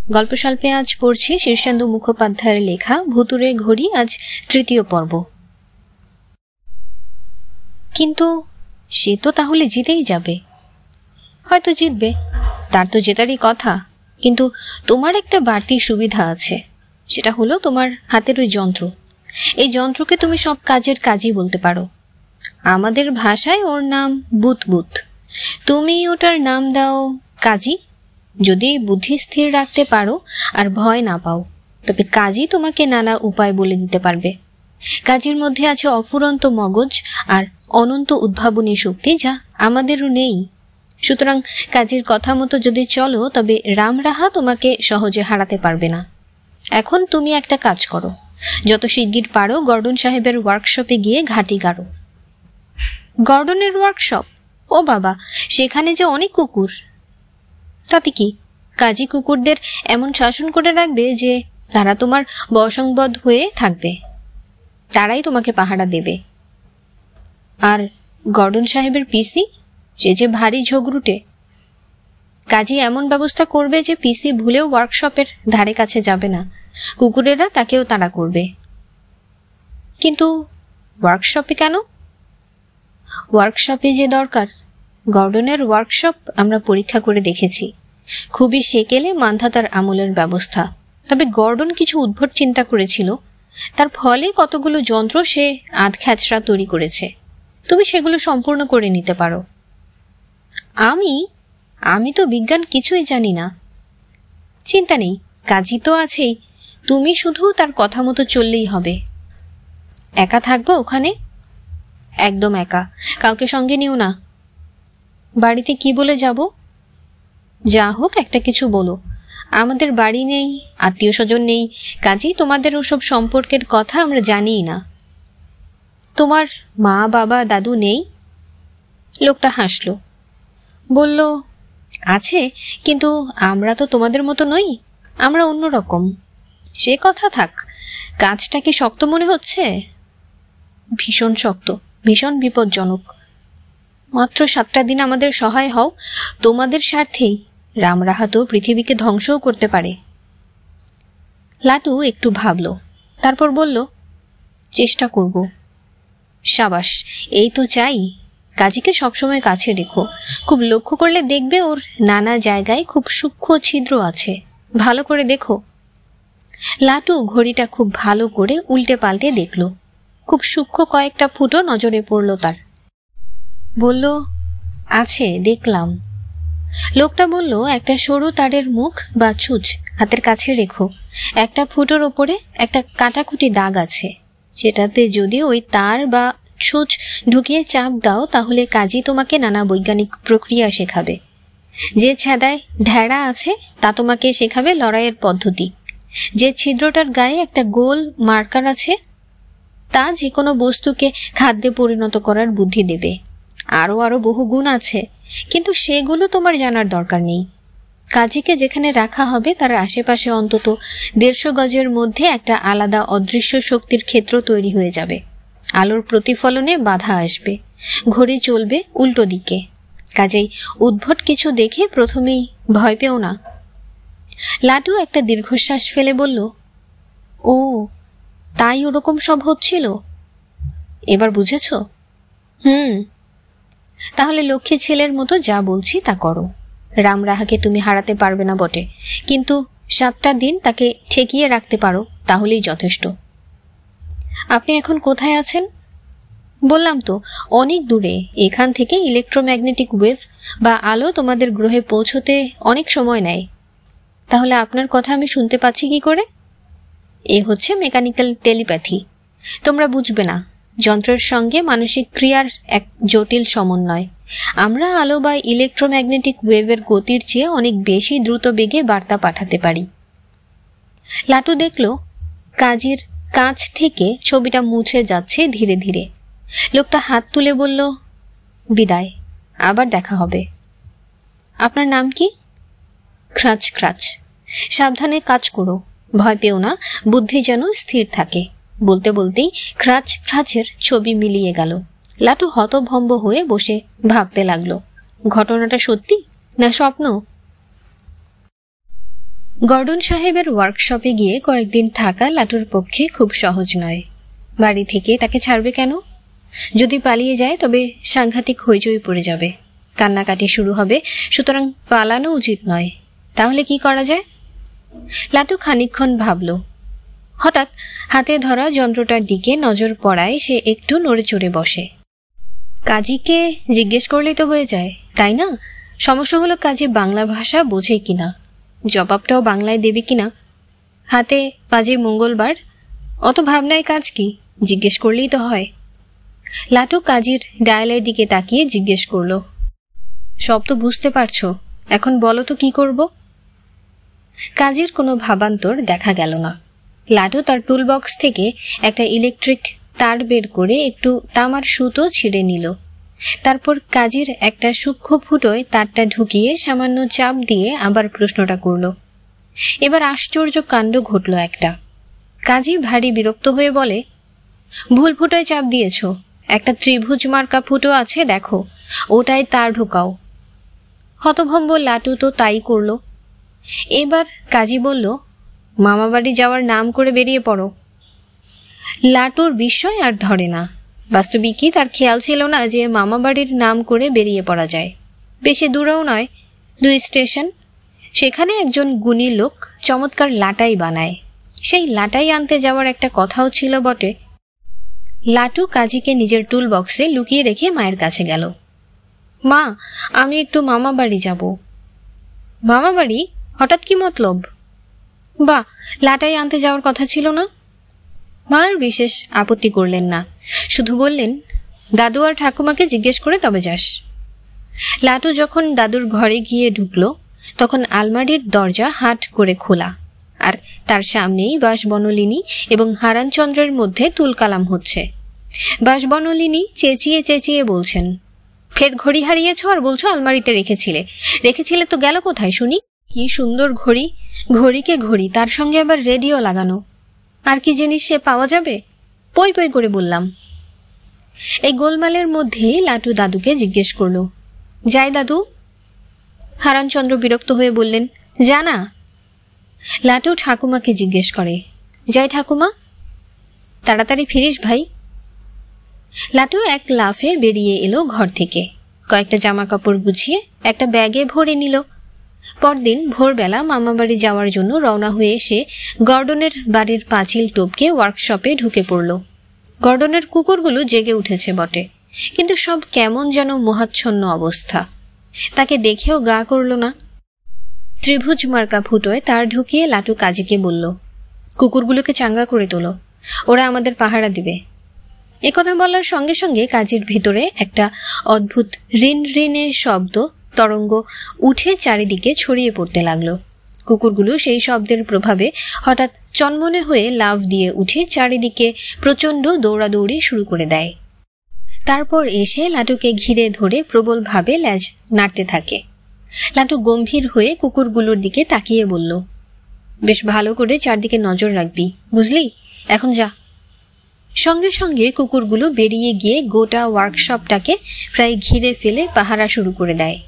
গল্প স্বল্পে আজ পড়ছি শীর্ষেন্দু মুখোপাধ্যায়ের লেখা ভুতুরে ঘড়ি, আজ তৃতীয় পর্ব। কিন্তু সে তো তাহলে জিতেই যাবে। হয়তো জিতবে, তার তো জেতারই কথা। কিন্তু তোমার একটা বাড়তি সুবিধা আছে, সেটা হলো তোমার হাতের ওই যন্ত্র। এই যন্ত্রকে তুমি সব কাজের কাজই বলতে পারো। আমাদের ভাষায় ওর নাম বুত। তুমি ওটার নাম দাও কাজী। যদি বুদ্ধি স্থির রাখতে পারো আর ভয় না পাও, তবে কাজী তোমাকে নানা উপায় বলে দিতে পারবে। কাজীর মধ্যে আছে অফুরন্ত মগজ আর অনন্ত উদ্ভাবনী শক্তি, যা আমাদেরও নেই। সুতরাং কাজীর কথা মতো যদি চলো, তবে রামরাহা তোমাকে সহজে হারাতে পারবে না। এখন তুমি একটা কাজ করো, যত শিগগির পারো গর্ডন সাহেবের ওয়ার্কশপে গিয়ে ঘাঁটি গাড়ো। গর্ডনের ওয়ার্কশপ? ও বাবা, সেখানে যে অনেক কুকুর। তাতে কি, কাজী কুকুরদের এমন শাসন করে রাখবে যে তারা তোমার বশংবদ হয়ে থাকবে, তারাই তোমাকে পাহারা দেবে। আর গর্ডন সাহেবের পিসি, সে যে ভারী ঝগড়ুটে। কাজী এমন ব্যবস্থা করবে যে পিসি ভুলেও ওয়ার্কশপের ধারে কাছে যাবে না, কুকুরেরা তাকেও তাড়া করবে। কিন্তু ওয়ার্কশপে কেন? ওয়ার্কশপে যে দরকার। গর্ডনের ওয়ার্কশপ আমরা পরীক্ষা করে দেখেছি, খুবই সেকেলে মান্ধাতার আমলের ব্যবস্থা। তবে গর্ডন কিছু উদ্ভট চিন্তা করেছিল, তার ফলে কতগুলো যন্ত্র সে আধখ্যাচরা তৈরি করেছে। তুমি সেগুলো সম্পূর্ণ করে নিতে পারো। আমি তো বিজ্ঞান কিছুই জানি না। চিন্তা নেই, কাজী তো আছেই, তুমি শুধু তার কথা মতো চললেই হবে। একা থাকবো ওখানে? একদম একা, কাউকে সঙ্গে নিও না। বাড়িতে কি বলে যাব? যা হোক একটা কিছু বলো। আমাদের বাড়ি নেই, আত্মীয় স্বজন নেই, কাজেই তোমাদের ওসব সম্পর্কের কথা আমরা জানিই না। তোমার মা বাবা দাদু নেই? লোকটা হাসল, বলল, আছে, কিন্তু আমরা তো তোমাদের মতো নই, আমরা অন্যরকম। সে কথা থাক, কাজটা কি শক্ত মনে হচ্ছে? ভীষণ শক্ত, ভীষণ বিপজ্জনক। মাত্র 7টা দিন আমাদের সহায় হও, তোমাদের স্বার্থেই। রামরাহা তো পৃথিবীকে ধ্বংসও করতে পারে। লাটু একটু ভাবল, তারপর বলল, চেষ্টা করব। সাবাস, এই তো চাই। কাজীকে সবসময় কাছে রেখো, খুব লক্ষ্য করলে দেখবে ওর নানা জায়গায় খুব সূক্ষ্ম ছিদ্র আছে, ভালো করে দেখো। লাটু ঘড়িটা খুব ভালো করে উল্টে পাল্টে দেখল। খুব সূক্ষ্ম কয়েকটা ফুটো নজরে পড়ল তার। বলল, আছে, দেখলাম। লোকটা বলল, একটা সরু তারের মুখ বা ছুঁচ হাতের কাছে রেখো। একটা ফুটোর ওপরে একটা কাটাকুটি দাগ আছে, সেটাতে যদি ওই তার বা ছুঁচ ঢুকিয়ে চাপ দাও, তাহলে কাজী তোমাকে নানা বৈজ্ঞানিক প্রক্রিয়া শেখাবে। যে ছেদায় ঢেড়া আছে তা তোমাকে শেখাবে লড়াইয়ের পদ্ধতি। যে ছিদ্রটার গায়ে একটা গোল মার্কার আছে, তা যে কোনো বস্তুকে খাদ্যে পরিণত করার বুদ্ধি দেবে। আরো বহু গুণ আছে, কিন্তু সেগুলো তোমার জানার দরকার নেই। কাজীকে যেখানে রাখা হবে তার আশেপাশে অন্তত 150 গজের মধ্যে একটা আলাদা অদৃশ্য শক্তির ক্ষেত্র তৈরি হয়ে যাবে। আলোর প্রতিফলনে বাধা আসবে, ঘড়ি চলবে উল্টো দিকে। কাজেই উদ্ভট কিছু দেখে প্রথমেই ভয় পেও না। লাটু একটা দীর্ঘশ্বাস ফেলে বলল, ও তাই ওরকম সব হচ্ছিল? এবার বুঝেছ? তাহলে লক্ষ্মী ছেলের মতো যা বলছি তা করো। রামরাহাকে তুমি হারাতে পারবে না বটে, কিন্তু 7টা দিন তাকে ঠেকিয়ে রাখতে পারো, তাহলেই যথেষ্ট। আপনি এখন কোথায় আছেন? বললাম তো, অনেক দূরে। এখান থেকে ইলেকট্রোম্যাগনেটিক ওয়েভ বা আলো তোমাদের গ্রহে পৌঁছতে অনেক সময় নেয়। তাহলে আপনার কথা আমি শুনতে পাচ্ছি কি করে? এ হচ্ছে মেকানিক্যাল টেলিপ্যাথি। তোমরা বুঝবে না, যন্ত্রের সঙ্গে মানসিক ক্রিয়ার এক জটিল সমন্বয়। আমরা আলো বা ইলেকট্রোম্যাগনেটিক ওয়েভের গতির চেয়ে অনেক বেশি দ্রুত বেগে বার্তা পাঠাতে পারি। লাটু দেখল কাজীর কাঁচ থেকে ছবিটা মুছে যাচ্ছে ধীরে ধীরে। লোকটা হাত তুলে বলল, বিদায়, আবার দেখা হবে। আপনার নাম কি? খ্রাচ। সাবধানে কাজ করো, ভয় পেও না, বুদ্ধি যেন স্থির থাকে। বলতে বলতেই খ্রাচের ছবি মিলিয়ে গেল। লাটু হতভম্ব হয়ে বসে ভাবতে লাগলো, ঘটনাটা সত্যি না স্বপ্ন? গর্ডন সাহেবের ওয়ার্কশপে গিয়ে কয়েকদিন থাকা লাটুর পক্ষে খুব সহজ নয়। বাড়ি থেকে তাকে ছাড়বে কেন? যদি পালিয়ে যায় তবে সাংঘাতিক হইচই পড়ে যাবে, কান্নাকাটি শুরু হবে, সুতরাং পালানো উচিত নয়। তাহলে কি করা যায়? লাটু খানিকক্ষণ ভাবল। হঠাৎ হাতে ধরা যন্ত্রটার দিকে নজর পড়ায় সে একটু নড়েচড়ে বসে। কাজীকে জিজ্ঞেস করলেই তো হয়ে যায়, তাই না? সমস্যা হলো কাজী বাংলা ভাষা বোঝে কিনা, জবাবটাও বাংলায় দেবে কিনা। হাতে পাজে মঙ্গলবার, অত ভাবনায় কাজ কি, জিজ্ঞেস করলেই তো হয়। লাটু কাজীর ডায়ালের দিকে তাকিয়ে জিজ্ঞেস করল, সব তো বুঝতে পারছো, এখন বলো তো কি করব? কাজীর কোনো ভাবান্তর দেখা গেল না। লাটু তার টুলবক্স থেকে একটা ইলেকট্রিক তার বের করে একটু তামার সুতো ছিঁড়ে নিল। তারপর কাজীর একটা সূক্ষ্ম ফুটোয় তারটা ঢুকিয়ে সামান্য চাপ দিয়ে আবার প্রশ্নটা করল। এবার আশ্চর্য কাণ্ড ঘটল একটা। কাজী ভারী বিরক্ত হয়ে বলে, ভুল ফুটোয় চাপ দিয়েছ, একটা ত্রিভুজ মার্কা ফুটো আছে দেখো, ওটায় তার ঢোকাও। হতভম্ব লাটু তো তাই করল। এবার কাজী বলল, মামাবাড়ি যাওয়ার নাম করে বেরিয়ে পড়ো। লাটুর বিস্ময় আর ধরে না। বাস্তবিকই তার খেয়াল ছিল না যে মামাবাড়ির নাম করে বেরিয়ে পড়া যায়। বেশি দূরেও নয়, 2 স্টেশন। সেখানে একজন গুণী লোক চমৎকার লাটাই বানায়, সেই লাটাই আনতে যাওয়ার একটা কথাও ছিল বটে। লাটু কাজীকে নিজের টুল বক্সে লুকিয়ে রেখে মায়ের কাছে গেল। মা, আমি একটু মামাবাড়ি যাব। মামাবাড়ি? হঠাৎ কি মতলব? বা, লাটাই আনতে যাওয়ার কথা ছিল না? মা আর বিশেষ আপত্তি করলেন না, শুধু বললেন, দাদু আর ঠাকুমাকে জিজ্ঞেস করে তবে যাস। লাটু যখন দাদুর ঘরে গিয়ে ঢুকল তখন আলমারির দরজা হাট করে খোলা, আর তার সামনেই বাঁশবনলিনী এবং হারানচন্দ্রের মধ্যে তুলকালাম হচ্ছে। বাঁশবনলিনী চেঁচিয়ে চেঁচিয়ে বলছেন, ফের ঘড়ি হারিয়েছ আর বলছো আলমারিতে রেখেছিলে তো গেল কোথায় শুনি? কি সুন্দর ঘড়ি, ঘড়িকে ঘড়ি, তার সঙ্গে আবার রেডিও লাগানো। আর কি জিনিস সে পাওয়া যাবে? পই পই করে বললাম। এই গোলমালের মধ্যেই লাটু দাদুকে জিজ্ঞেস করল, যাই দাদু? হারানচন্দ্র বিরক্ত হয়ে বললেন, জানা। লাটু ঠাকুমাকে জিজ্ঞেস করে, যাই ঠাকুমা? তাড়াতাড়ি ফিরিস ভাই। লাটু এক লাফে বেরিয়ে এলো ঘর থেকে, কয়েকটা জামা কাপড় গুছিয়ে একটা ব্যাগে ভরে নিল। পরদিন ভোরবেলা মামাবাড়ি যাওয়ার জন্য রওনা হয়ে এসে গর্ডনের বাড়ির পাঁচিল টপকে ওয়ার্কশপে ঢুকে পড়ল। গর্ডনের কুকুরগুলো জেগে উঠেছে বটে, কিন্তু সব কেমন যেন মোহাচ্ছন্ন অবস্থা। তাকে দেখেও গা করল না। ত্রিভুজ মার্কা ফুটোয় তার ঢুকিয়ে লাটু কাজীকে বলল, কুকুরগুলোকে চাঙ্গা করে তোলো, ওরা আমাদের পাহারা দিবে। একথা বলার সঙ্গে সঙ্গে কাজীর ভিতরে একটা অদ্ভুত রিন রিনে শব্দ তরঙ্গ উঠে চারিদিকে ছড়িয়ে পড়তে লাগলো। কুকুরগুলো সেই শব্দের প্রভাবে হঠাৎ চনমনে হয়ে লাফ দিয়ে উঠে চারিদিকে প্রচণ্ড দৌড়াদৌড়ি শুরু করে দেয়। তারপর এসে লাটুকে ঘিরে ধরে প্রবলভাবে ল্যাজ নাড়তে থাকে। লাটু গম্ভীর হয়ে কুকুরগুলোর দিকে তাকিয়ে বলল, বেশ ভালো করে চারদিকে নজর রাখবি, বুঝলি? এখন যা। সঙ্গে সঙ্গে কুকুরগুলো বেরিয়ে গিয়ে গোটা ওয়ার্কশপটাকে প্রায় ঘিরে ফেলে পাহারা শুরু করে দেয়।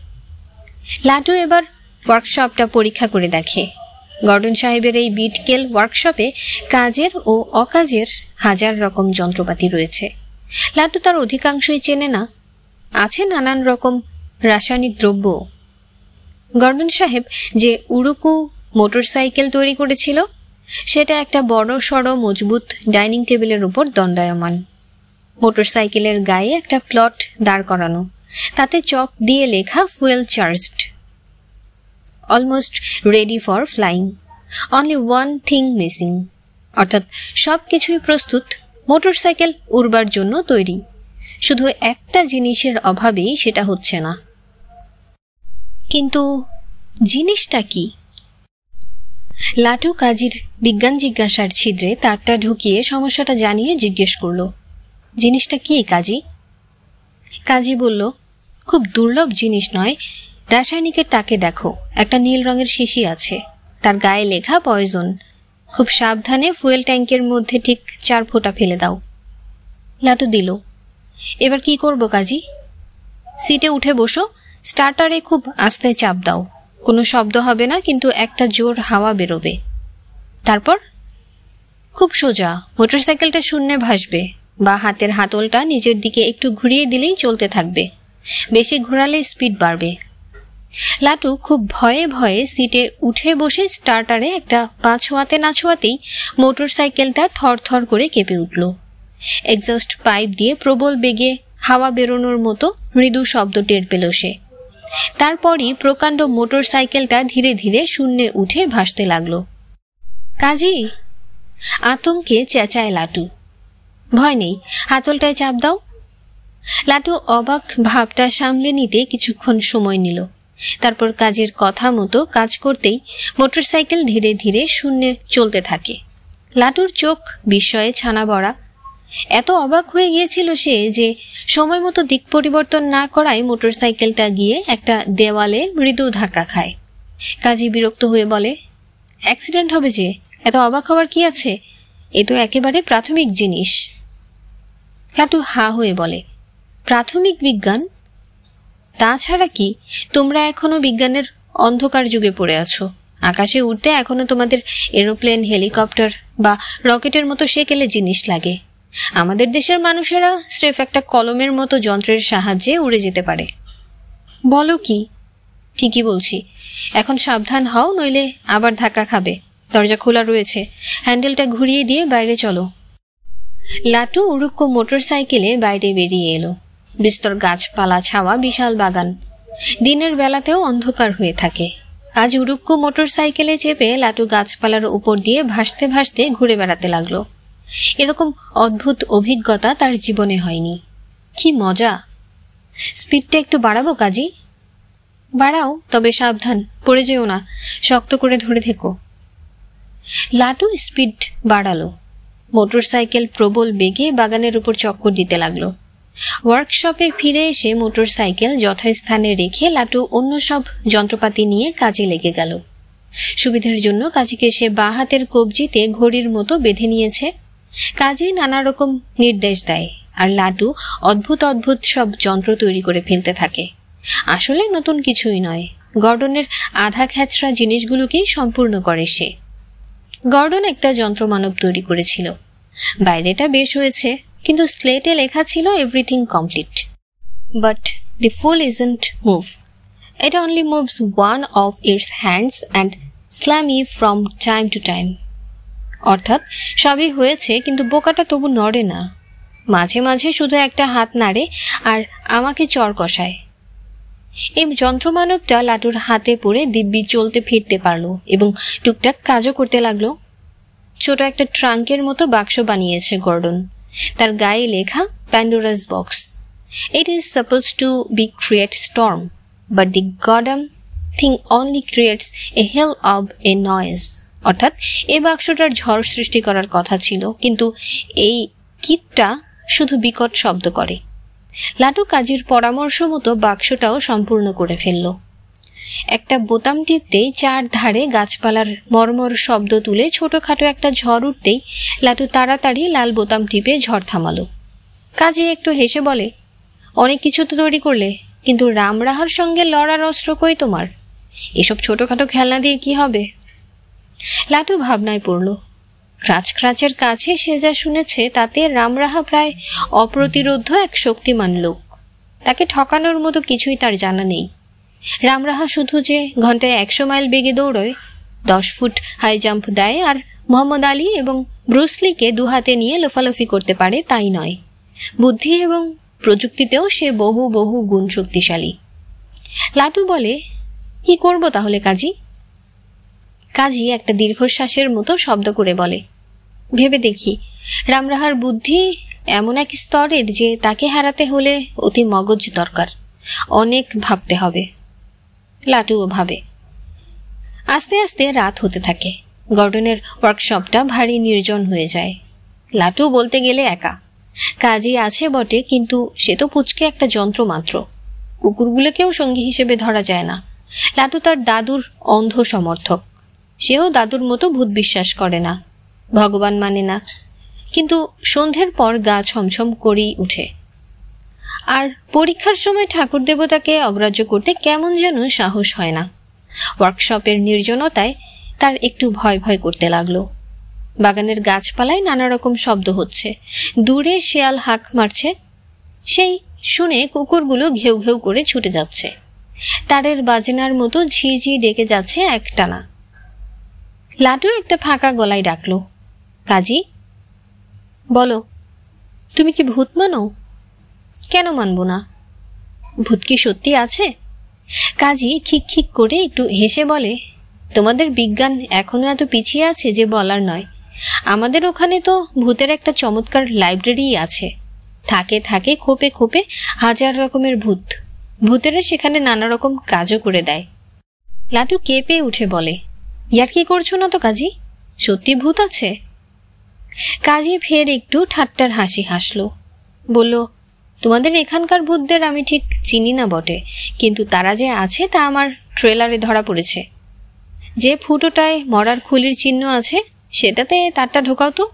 লাটু এবার ওয়ার্কশপটা পরীক্ষা করে দেখে। গর্ডন সাহেবের এই বিটকেল ওয়ার্কশপে কাজের ও অকাজের হাজার রকম যন্ত্রপাতি রয়েছে। লাটু তার অধিকাংশই চেনে না, আছে নানান রকম রাসায়নিক দ্রব্য। গর্ডন সাহেব যে উড়ুকু মোটরসাইকেল তৈরি করেছিল সেটা একটা বড় সড়ো মজবুত ডাইনিং টেবিলের উপর দণ্ডায়মান। মোটরসাইকেলের গায়ে একটা প্লট দাঁড় করানো, তাতে চক দিয়ে লেখা fuel charged, almost ready for flying, only one thing missing. অর্থাৎ সব কিছুই প্রস্তুত, মোটরসাইকেল উড়বার জন্য তৈরি, শুধু একটা জিনিসের অভাবেই সেটা হচ্ছে না। কিন্তু জিনিসটা কি? লাটু কাজীর বিজ্ঞান জিজ্ঞাসার ছিদ্রে তাকটা ঢুকিয়ে সমস্যাটা জানিয়ে জিজ্ঞেস করল, জিনিসটা কি কাজী? কাজী বলল, খুব দুর্লভ জিনিস নয়, রাসায়নিকের তাকে দেখো, একটা নীল রঙের শিশি আছে, তার গায়ে লেখা পয়জন। খুব সাবধানে ফুয়েল ট্যাঙ্কের মধ্যে ঠিক 4 ফোঁটা ফেলে দাও। লাটু দিল। এবার কি করব কাজী? সিটে উঠে বসো, স্টার্টারে খুব আস্তে চাপ দাও, কোনো শব্দ হবে না, কিন্তু একটা জোর হাওয়া বেরোবে। তারপর খুব সোজা মোটরসাইকেলটা শূন্যে ভাসবে, বা হাতের হাতলটা নিজের দিকে একটু ঘুরিয়ে দিলেই চলতে থাকবে, বেশি ঘোরালে স্পিড বাড়বে। লাটু খুব ভয়ে ভয়ে সিটে উঠে বসে স্টার্টারে একটা পা ছোঁয়াতে না ছোঁয়াতেই মোটরসাইকেলটা থরথর করে কেঁপে উঠল। এক্সস্ট পাইপ দিয়ে প্রবল বেগে হাওয়া বেরোনোর মতো মৃদু শব্দ টের পেল সে। তারপরই প্রকাণ্ড মোটরসাইকেলটা ধীরে ধীরে শূন্যে উঠে ভাসতে লাগলো। কাজী, আতঙ্কে চেঁচায় লাটু। ভয় নেই, হাতলটায় চাপ দাও। লাটু অবাক ভাবটা সামলে নিতে কিছুক্ষণ সময় নিল। তারপর কাজের কথা মতো কাজ করতেই মোটরসাইকেল ধীরে ধীরে শূন্যে চলতে থাকে। লাটুর চোখ বিস্ময়ে ছানা বড়া। এত অবাক হয়ে গিয়েছিল সে যে সময় মতো দিক পরিবর্তন না করায় মোটরসাইকেলটা গিয়ে একটা দেওয়ালে মৃদু ধাক্কা খায়। কাজী বিরক্ত হয়ে বলে, অ্যাক্সিডেন্ট হবে যে, এত অবাক হওয়ার কি আছে? এ তো একেবারে প্রাথমিক জিনিস। লাটু হা হয়ে বলে, প্রাথমিক বিজ্ঞান? তাছাড়া কি, তোমরা এখনো বিজ্ঞানের অন্ধকার যুগে পড়ে আছো। আকাশে উঠতে এখনো তোমাদের এরোপ্লেন, হেলিকপ্টার বা রকেটের মতো সেকেলে জিনিস লাগে। আমাদের দেশের মানুষেরা স্রেফ একটা কলমের মতো যন্ত্রের সাহায্যে উড়ে যেতে পারে। বলো কি? ঠিকই বলছি। এখন সাবধান হও, নইলে আবার ধাক্কা খাবে। দরজা খোলা রয়েছে, হ্যান্ডেলটা ঘুরিয়ে দিয়ে বাইরে চলো। লাটু উড়ুক্কো মোটরসাইকেলে বাইরে বেরিয়ে এলো। বিস্তর গাছপালা ছাওয়া বিশাল বাগান। দিনের বেলাতেও অন্ধকার হয়ে থাকে। আজ উড়ুক্কো মোটরসাইকেলে চেপে লাটু গাছপালার উপর দিয়ে ভাসতে ভাসতে ঘুরে বেড়াতে লাগলো। এরকম অদ্ভুত অভিজ্ঞতা তার জীবনে হয়নি। কি মজা! স্পিডটা একটু বাড়াবো কাজী? বাড়াও, তবে সাবধান, পড়ে যেও না, শক্ত করে ধরে থেকো। লাটু স্পিড বাড়ালো। মোটরসাইকেল প্রবল বেগে বাগানের উপর চক্কর দিতে লাগলো। ওয়ার্কশপে ফিরে এসে মোটরসাইকেল যথাস্থানে রেখে লাটু অন্য সব যন্ত্রপাতি নিয়ে কাজে লেগে গেল। সুবিধার জন্য কাজীকে সে বাঁ হাতের কবজিতে ঘড়ির মতো বেঁধে নিয়েছে। কাজী নানা রকম নির্দেশ দেয়, আর লাটু অদ্ভুত অদ্ভুত সব যন্ত্র তৈরি করে ফেলতে থাকে। আসলে নতুন কিছুই নয়, গর্ডনের আধা খ্যাচড়া জিনিসগুলোকেই সম্পূর্ণ করে সে। গর্ডন একটা যন্ত্রমানব তৈরি করেছিল। বাইরেটা বেশ হয়েছে, কিন্তু স্লেটে লেখা ছিল everything complete, but the fool isn't move. It only moves one of its hands and slammy from time to time. অর্থাৎ সবই হয়েছে, কিন্তু বোকাটা তবু নড়ে না। মাঝে মাঝে শুধু একটা হাত নাড়ে আর আমাকে চর কষায়। এই যন্ত্রমানবটা লাটুর হাতে পড়ে দিব্যি চলতে ফিরতে পারলো এবং টুকটাক কাজও করতে লাগলো। ছোট একটা ট্রাঙ্কের মতো বাক্স বানিয়েছে গর্ডন। তার গায়ে লেখা Pandora's box. It is suppose to be create storm, but the goddamn thing only creates a hell of a noise. অর্থাৎ এই বাক্সটার ঝড় সৃষ্টি করার কথা ছিল, কিন্তু এই কিটটা শুধু বিকট শব্দ করে। লাটু কাজীর পরামর্শ মতো বাক্সটাও সম্পূর্ণ করে ফেলল। একটা বোতাম টিপতেই চার ধারে গাছপালার মর্মর শব্দ তুলে ছোটখাটো একটা ঝড় উঠতেই লাটু তাড়াতাড়ি লাল বোতাম টিপে ঝড় থামালো। কাজী একটু হেসে বলে, অনেক কিছু তো তৈরি করলে, কিন্তু রামরাহার সঙ্গে লড়ার অস্ত্র কই তোমার? এসব ছোটখাটো খেলনা দিয়ে কি হবে? লাটু ভাবনায় পড়ল। রাজখ্রাচের কাছে সে যা শুনেছে তাতে রামরাহা প্রায় অপ্রতিরোধ্য এক শক্তিমান লোক। তাকে ঠকানোর মতো কিছুই তার জানা নেই। রামরাহা শুধু যে ঘন্টায় 100 মাইল বেগে দৌড়য়, 10 ফুট হাই জাম্প দেয় আর মোহাম্মদ আলী এবং ব্রুসলিকে দুহাতে নিয়ে লোফালোফি করতে পারে তাই নয়, বুদ্ধি এবং প্রযুক্তিতেও সে বহু বহু গুণ শক্তিশালী। লাটু বলে, কি করব তাহলে কাজী? কাজী একটা দীর্ঘশ্বাসের মতো শব্দ করে বলে, ভেবে দেখি। রামরাহার বুদ্ধি এমন এক স্তরের যে তাকে হারাতে হলে অতি মগজ দরকার, অনেক ভাবতে হবে। লাটুও ভাবে। আস্তে আস্তে রাত হতে থাকে। গর্ডনের ওয়ার্কশপটা ভারী নির্জন হয়ে যায়। লাটু বলতে গেলে একা। কাজী আছে বটে, কিন্তু সে তো পুচকে একটা যন্ত্র মাত্র। কুকুরগুলোকেও সঙ্গী হিসেবে ধরা যায় না। লাটু তার দাদুর অন্ধ সমর্থক। সেও দাদুর মতো ভূত বিশ্বাস করে না, ভগবান মানে না, কিন্তু সন্ধ্যের পর গা ছমছম করেই উঠে। আর পরীক্ষার সময় ঠাকুর দেবতাকে অগ্রাহ্য করতে কেমন যেন সাহস হয় না। ওয়ার্কশপের নির্জনতায় তার একটু ভয় ভয় করতে লাগলো। বাগানের গাছপালায় নানা রকম শব্দ হচ্ছে, দূরে শেয়াল হাঁক মারছে, সেই শুনে কুকুরগুলো ঘেউ ঘেউ করে ছুটে যাচ্ছে। তারের বাজনার মতো ঝিঝি ডেকে যাচ্ছে একটানা। লাটু একটা ফাঁকা গলায় ডাকলো, কাজী। বলো, তুমি কি ভূত মানো? কেন মানব না? ভূত কি সত্যি আছে? কাজী খিক খিক করে একটু হেসে বলে, তোমাদের বিজ্ঞান এখনো এত পিছিয়ে আছে যে বলার নয়। আমাদের ওখানে তো ভূতের একটা চমৎকার লাইব্রেরি আছে। থাকে থাকে খোপে খোপে হাজার রকমের ভূত। ভূতেরা সেখানে নানা রকম কাজও করে দেয়। লাটু কেঁপে উঠে বলে, ইয়ার কি করছো না তো কাজী? সত্যি ভূত আছে? কাজী ফের একটু ঠাট্টার হাসি হাসল, বলল, তোমাদের এখানকার ভূতদের আমি ঠিক চিনি না বটে, কিন্তু তারা যে আছে তা আমার ট্রেলারে ধরা পড়েছে। যে ফুটোটায় মরার খুলির চিহ্ন আছে সেটাতে তারটা ঢোকাও তো।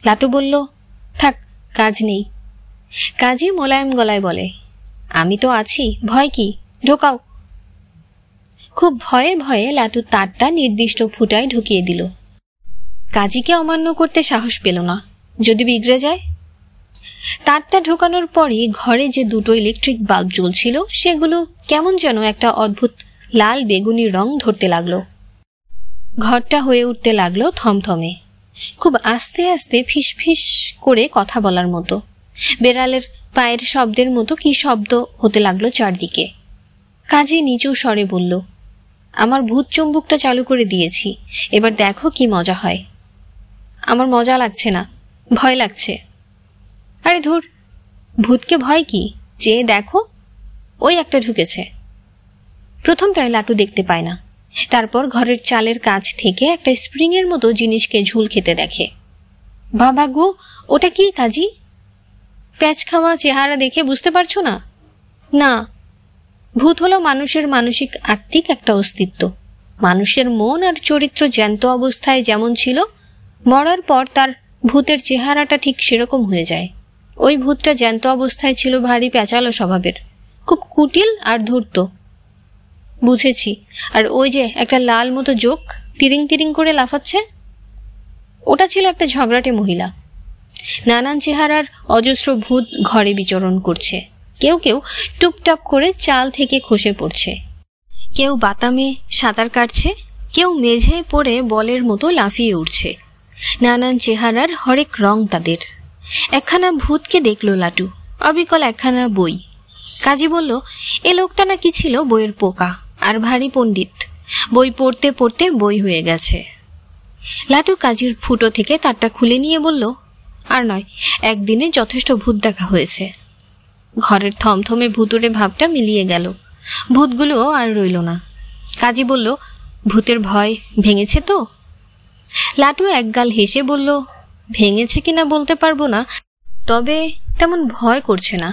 লাটু বলল, থাক, কাজ নেই। কাজী মোলায়েম গলায় বলে, আমি তো আছি, ভয় কি, ঢোকাও। খুব ভয়ে ভয়ে লাটু তারটা নির্দিষ্ট ফুটায় ঢুকিয়ে দিল। কাজীকে অমান্য করতে সাহস পেল না, যদি বিগড়ে যায়। তারটা ঢোকানোর পরই ঘরে যে দুটো ইলেকট্রিক বাল্ব জ্বলছিল সেগুলো কেমন যেন একটা অদ্ভুত লাল বেগুনি রং ধরতে লাগলো। ঘরটা হয়ে উঠতে লাগলো থমথমে, খুব আস্তে আস্তে ফিস ফিস করে কথা বলার মতো। বেড়ালের পায়ের শব্দের মতো কি শব্দ হতে লাগলো চারদিকে। কাজী নিচু স্বরে বলল, আমার ভূত চুম্বকটা চালু করে দিয়েছি, এবার দেখো কি মজা হয়। আমার মজা লাগছে না, ভয় লাগছে। আরে ধুর, ভূতকে ভয় কি, চেয়ে দেখো, ওই একটা ঢুকেছে। প্রথমটায় লাটু দেখতে পায় না, তারপর ঘরের চালের কাছ থেকে একটা স্প্রিংয়ের মতো জিনিসকে ঝুল খেতে দেখে। বাবা গো, ওটা কি কাজী? প্যাচ খাওয়া চেহারা দেখে বুঝতে পারছো না? না, ভূত হলো মানুষের মানসিক আত্মিক একটা অস্তিত্ব। মানুষের মন আর চরিত্র জ্যান্ত অবস্থায় যেমন ছিল, মরার পর তার ভূতের চেহারাটা ঠিক সেরকম হয়ে যায়। ওই ভূতটা জ্যান্ত অবস্থায় ছিল ভারী প্যাচালো স্বভাবের, খুব কুটিল আর ধূর্ত। বুঝেছি। আর ওই যে একটা লাল মতো জোক তিরিং তিরিং করে লাফাচ্ছে, ওটা ছিল একটা ঝগড়াটে মহিলা। নানান চেহারার অজস্র ভূত ঘরে বিচরণ করছে। কেউ কেউ টুপটাপ করে চাল থেকে খসে পড়ছে, কেউ বাতামে সাঁতার কাটছে, কেউ মেঝে পড়ে বলের মতো লাফিয়ে উঠছে। নানান চেহারার হরেক রং তাদের। একখানা ভূতকে দেখল লাটু, অবিকল একখানা বই। কাজী বলল, এ লোকটা না কি ছিল বইয়ের পোকা আর ভারী পণ্ডিত, বই পড়তে পড়তে বই হয়ে গেছে। লাটু কাজীর ফুটো থেকে তারটা খুলে নিয়ে বলল, আর নয়, একদিনে যথেষ্ট ভূত দেখা হয়েছে। ঘরের থমথমে ভুতুরে ভাবটা মিলিয়ে গেল, ভূতগুলো আর রইল না। কাজী বলল, ভূতের ভয় ভেঙেছে তো? লাটু একগাল হেসে বলল, ভেঙেছে কিনা বলতে পারবো না, তবে তেমন ভয় করছে না।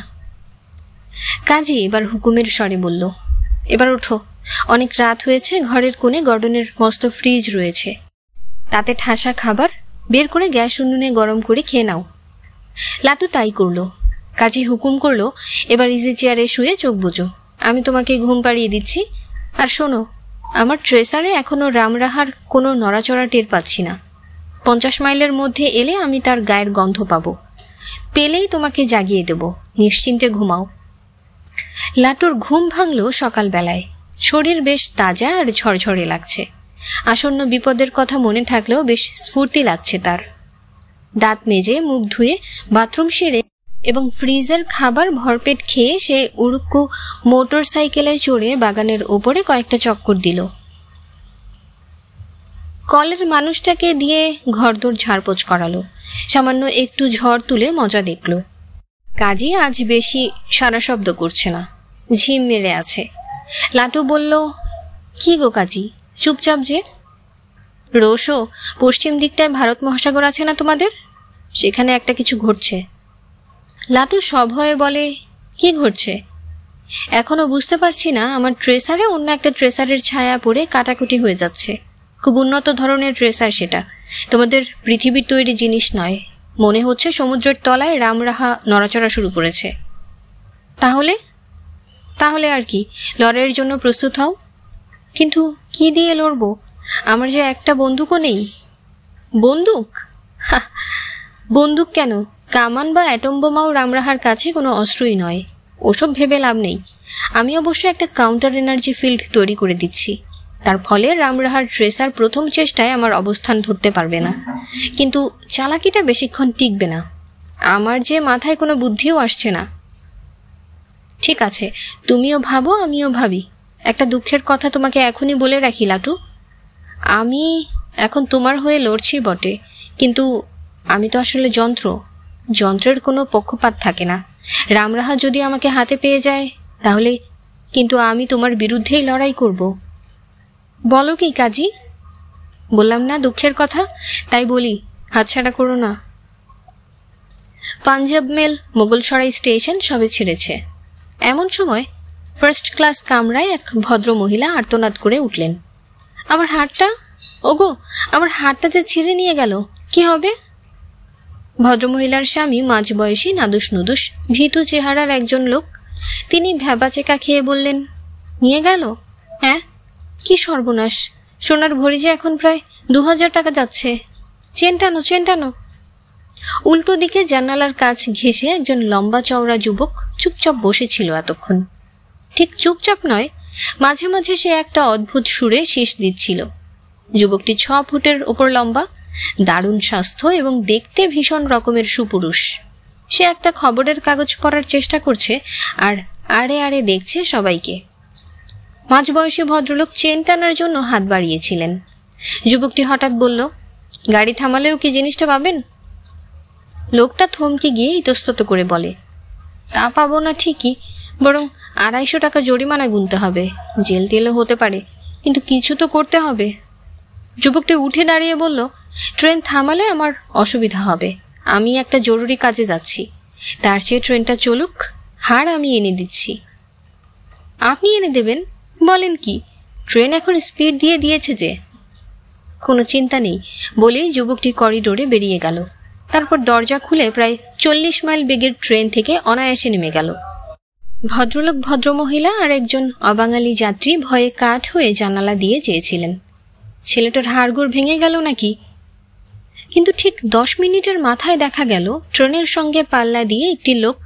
কাজী এবার হুকুমের স্বরে বলল, এবার ওঠো, অনেক রাত হয়েছে, ঘরের কোণে গর্ডনের মস্ত ফ্রিজ রয়েছে, তাতে ঠাসা খাবার বের করে গ্যাস উনুনে গরম করে খেয়ে নাও। লাটু তাই করল। কাজী হুকুম করলো, এবার ইজি চেয়ারে শুয়ে চোখ বুজো, আমি তোমাকে ঘুম পাড়িয়ে দিচ্ছি। আর শোনো, আমার ট্রেসারে এখনো রামরাহার কোনো নড়াচড়া টের পাচ্ছি না। 50 মাইলের মধ্যে এলে আমি তার গায়ের গন্ধ পাবো, পেলেই তোমাকে জাগিয়ে দেব, নিশ্চিন্তে ঘুমাও। লাটুর ঘুম ভাঙল সকালবেলায়। শরীর বেশ তাজা আর ঝরঝরে লাগছে। আসন্ন বিপদের কথা মনে থাকলেও বেশ স্ফূর্তি লাগছে তার। দাঁত মেজে মুখ ধুয়ে বাথরুম সেরে এবং ফ্রিজের খাবার ভরপেট খেয়ে সে উড়ুক্কু মোটর সাইকেলে চড়ে বাগানের ওপরে কয়েকটা চক্কর দিল। কলের মানুষটাকে দিয়ে ঘরদোর ঝাড়পোছ করালো, সামান্য একটু ঝড় তুলে মজা দেখল। কাজী আজ বেশি সারা শব্দ করছে না, ঝিম মেরে আছে। লাটু বলল, কি গো কাজী, চুপচাপ যে? রোশো, পশ্চিম দিকটায় ভারত মহাসাগর আছে না তোমাদের? সেখানে একটা কিছু ঘটছে। লাটু সভয়ে বলে, কি ঘটছে? এখনো বুঝতে পারছি না। আমার ট্রেসারে অন্য একটা ট্রেসারের ছায়া পড়ে কাটাকুটি হয়ে যাচ্ছে। খুব উন্নত ধরনের ট্রেসার সেটা, তোমাদের পৃথিবীর তৈরি জিনিস নয়। মনে হচ্ছে সমুদ্রের তলায় রামরাহা নড়াচড়া শুরু করেছে। তাহলে আর কি, লড়াইয়ের জন্য প্রস্তুত হও। কিন্তু কি দিয়ে লড়বো? আমার যে একটা বন্দুকও নেই। বন্দুক? বন্দুক কেন, কামান বা অ্যাটম বোমাও রামরাহার কাছে কোনো অস্ত্রই নয়। ওসব ভেবে লাভ নেই। আমি অবশ্য একটা কাউন্টার এনার্জি ফিল্ড তৈরি করে দিচ্ছি। তার ফলে রামরাহার ট্রেসার প্রথম চেষ্টায় আমার অবস্থান ধরতে পারবে না, কিন্তু চালাকিটা বেশিক্ষণ টিকবে না। আমার যে মাথায় কোনো বুদ্ধিও আসছে না। ঠিক আছে, তুমিও ভাবো, আমিও ভাবি। একটা দুঃখের কথা তোমাকে এখনই বলে রাখি লাটু, আমি এখন তোমার হয়ে লড়ছি বটে, কিন্তু আমি তো আসলে যন্ত্র। যন্ত্রের কোনো পক্ষপাত থাকে না। রামরাহা যদি আমাকে হাতে পেয়ে যায় তাহলে কিন্তু আমি তোমার বিরুদ্ধেই লড়াই করব। বলো কি কাজী? বললাম না দুঃখের কথা, তাই বলি হাতছাড়া করো না। পাঞ্জাব মেল মোগলসরাই স্টেশন সবে ছেড়েছে। এমন সময় ফার্স্ট ক্লাস কামরায় এক ভদ্র মহিলা আর্তনাদ করে উঠলেন, আমার হাতটা, ওগো আমার হাতটা যে ছিঁড়ে নিয়ে গেল, কি হবে? ভদ্রমহিলার স্বামী মাঝবয়সী নাদুস নুদুস ভীতু চেহারার একজন লোক। তিনি ভ্যাবাচেকা খেয়ে বললেন, নিয়ে গেল? হ্যাঁ, কি সর্বনাশ! সোনার ভরি যে এখন প্রায় 2000 টাকা যাচ্ছে। চেন টানো, চেন টানো। উল্টো দিকে জানালার কাছ ঘেঁষে একজন লম্বা চওড়া যুবক চুপচাপ বসেছিল এতক্ষণ। ঠিক চুপচাপ নয়, মাঝে মাঝে সে একটা অদ্ভুত সুরে শীষ দিচ্ছিল। যুবকটি 6 ফুটের ওপর লম্বা, দারুণ স্বাস্থ্য এবং দেখতে ভীষণ রকমের সুপুরুষ। সে একটা খবরের কাগজ পড়ার চেষ্টা করছে আর আড়ে আড়ে দেখছে সবাইকে। মাঝবয়সী ভদ্রলোক চেন টানার জন্য হাত বাড়িয়েছিলেন। যুবকটি হঠাৎ বলল, গাড়ি থামালেও কি জিনিসটা পাবেন? লোকটা থমকে গিয়ে ইতস্তত করে বলে, তা পাবো না ঠিকই, বরং 250 টাকা জরিমানা গুনতে হবে। জেল টেলও হতে পারে, কিন্তু কিছু তো করতে হবে। যুবকটি উঠে দাঁড়িয়ে বলল, ট্রেন থামালে আমার অসুবিধা হবে। আমি একটা জরুরি কাজে যাচ্ছি। তার চেয়ে ট্রেনটা চলুক, হার আমি এনে দিচ্ছি। আপনি এনে দেবেন? বলেন কি, ট্রেন এখন স্পিড দিয়ে দিয়েছে যে। কোনো চিন্তা নেই বলেই যুবকটি করিডোরে বেরিয়ে গেল। তারপর দরজা খুলে প্রায় 40 মাইল বেগের ট্রেন থেকে অনায়াসে নেমে গেল। ভদ্রলোক, ভদ্রমহিলা আর একজন অবাঙালি যাত্রী ভয়ে কাঠ হয়ে জানালা দিয়ে চেয়েছিলেন, ছেলেটার হাড়গোড় ভেঙে গেল নাকি। কিন্তু ঠিক 10 মিনিটের মাথায় দেখা গেল ট্রেনের সঙ্গে পাল্লা দিয়ে একটি লোক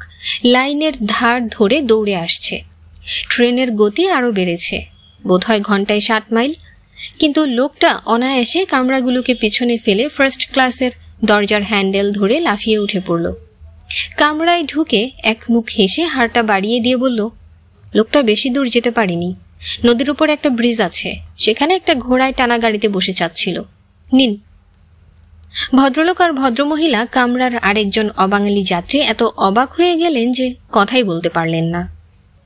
লাইনের ধার ধরে দৌড়ে আসছে। ট্রেনের গতি আরও বেড়েছে, বোধহয় ঘন্টায় 60 মাইল। কিন্তু লোকটা অনায়াসে কামরাগুলোকে পিছনে ফেলে ফার্স্ট ক্লাসের দরজার হ্যান্ডেল ধরে লাফিয়ে উঠে পড়ল। কামরায় ঢুকে এক মুখ হেসে হাড়টা বাড়িয়ে দিয়ে বলল, লোকটা বেশি দূর যেতে পারেনি। নদীর উপর একটা ব্রিজ আছে, সেখানে একটা ঘোড়ায় টানা গাড়িতে বসে যাচ্ছিল। নিন। ভদ্রলোক আর ভদ্রমহিলা কামরার আরেকজন অবাঙালি যাত্রী এত অবাক হয়ে গেলেন যে কথাই বলতে পারলেন না।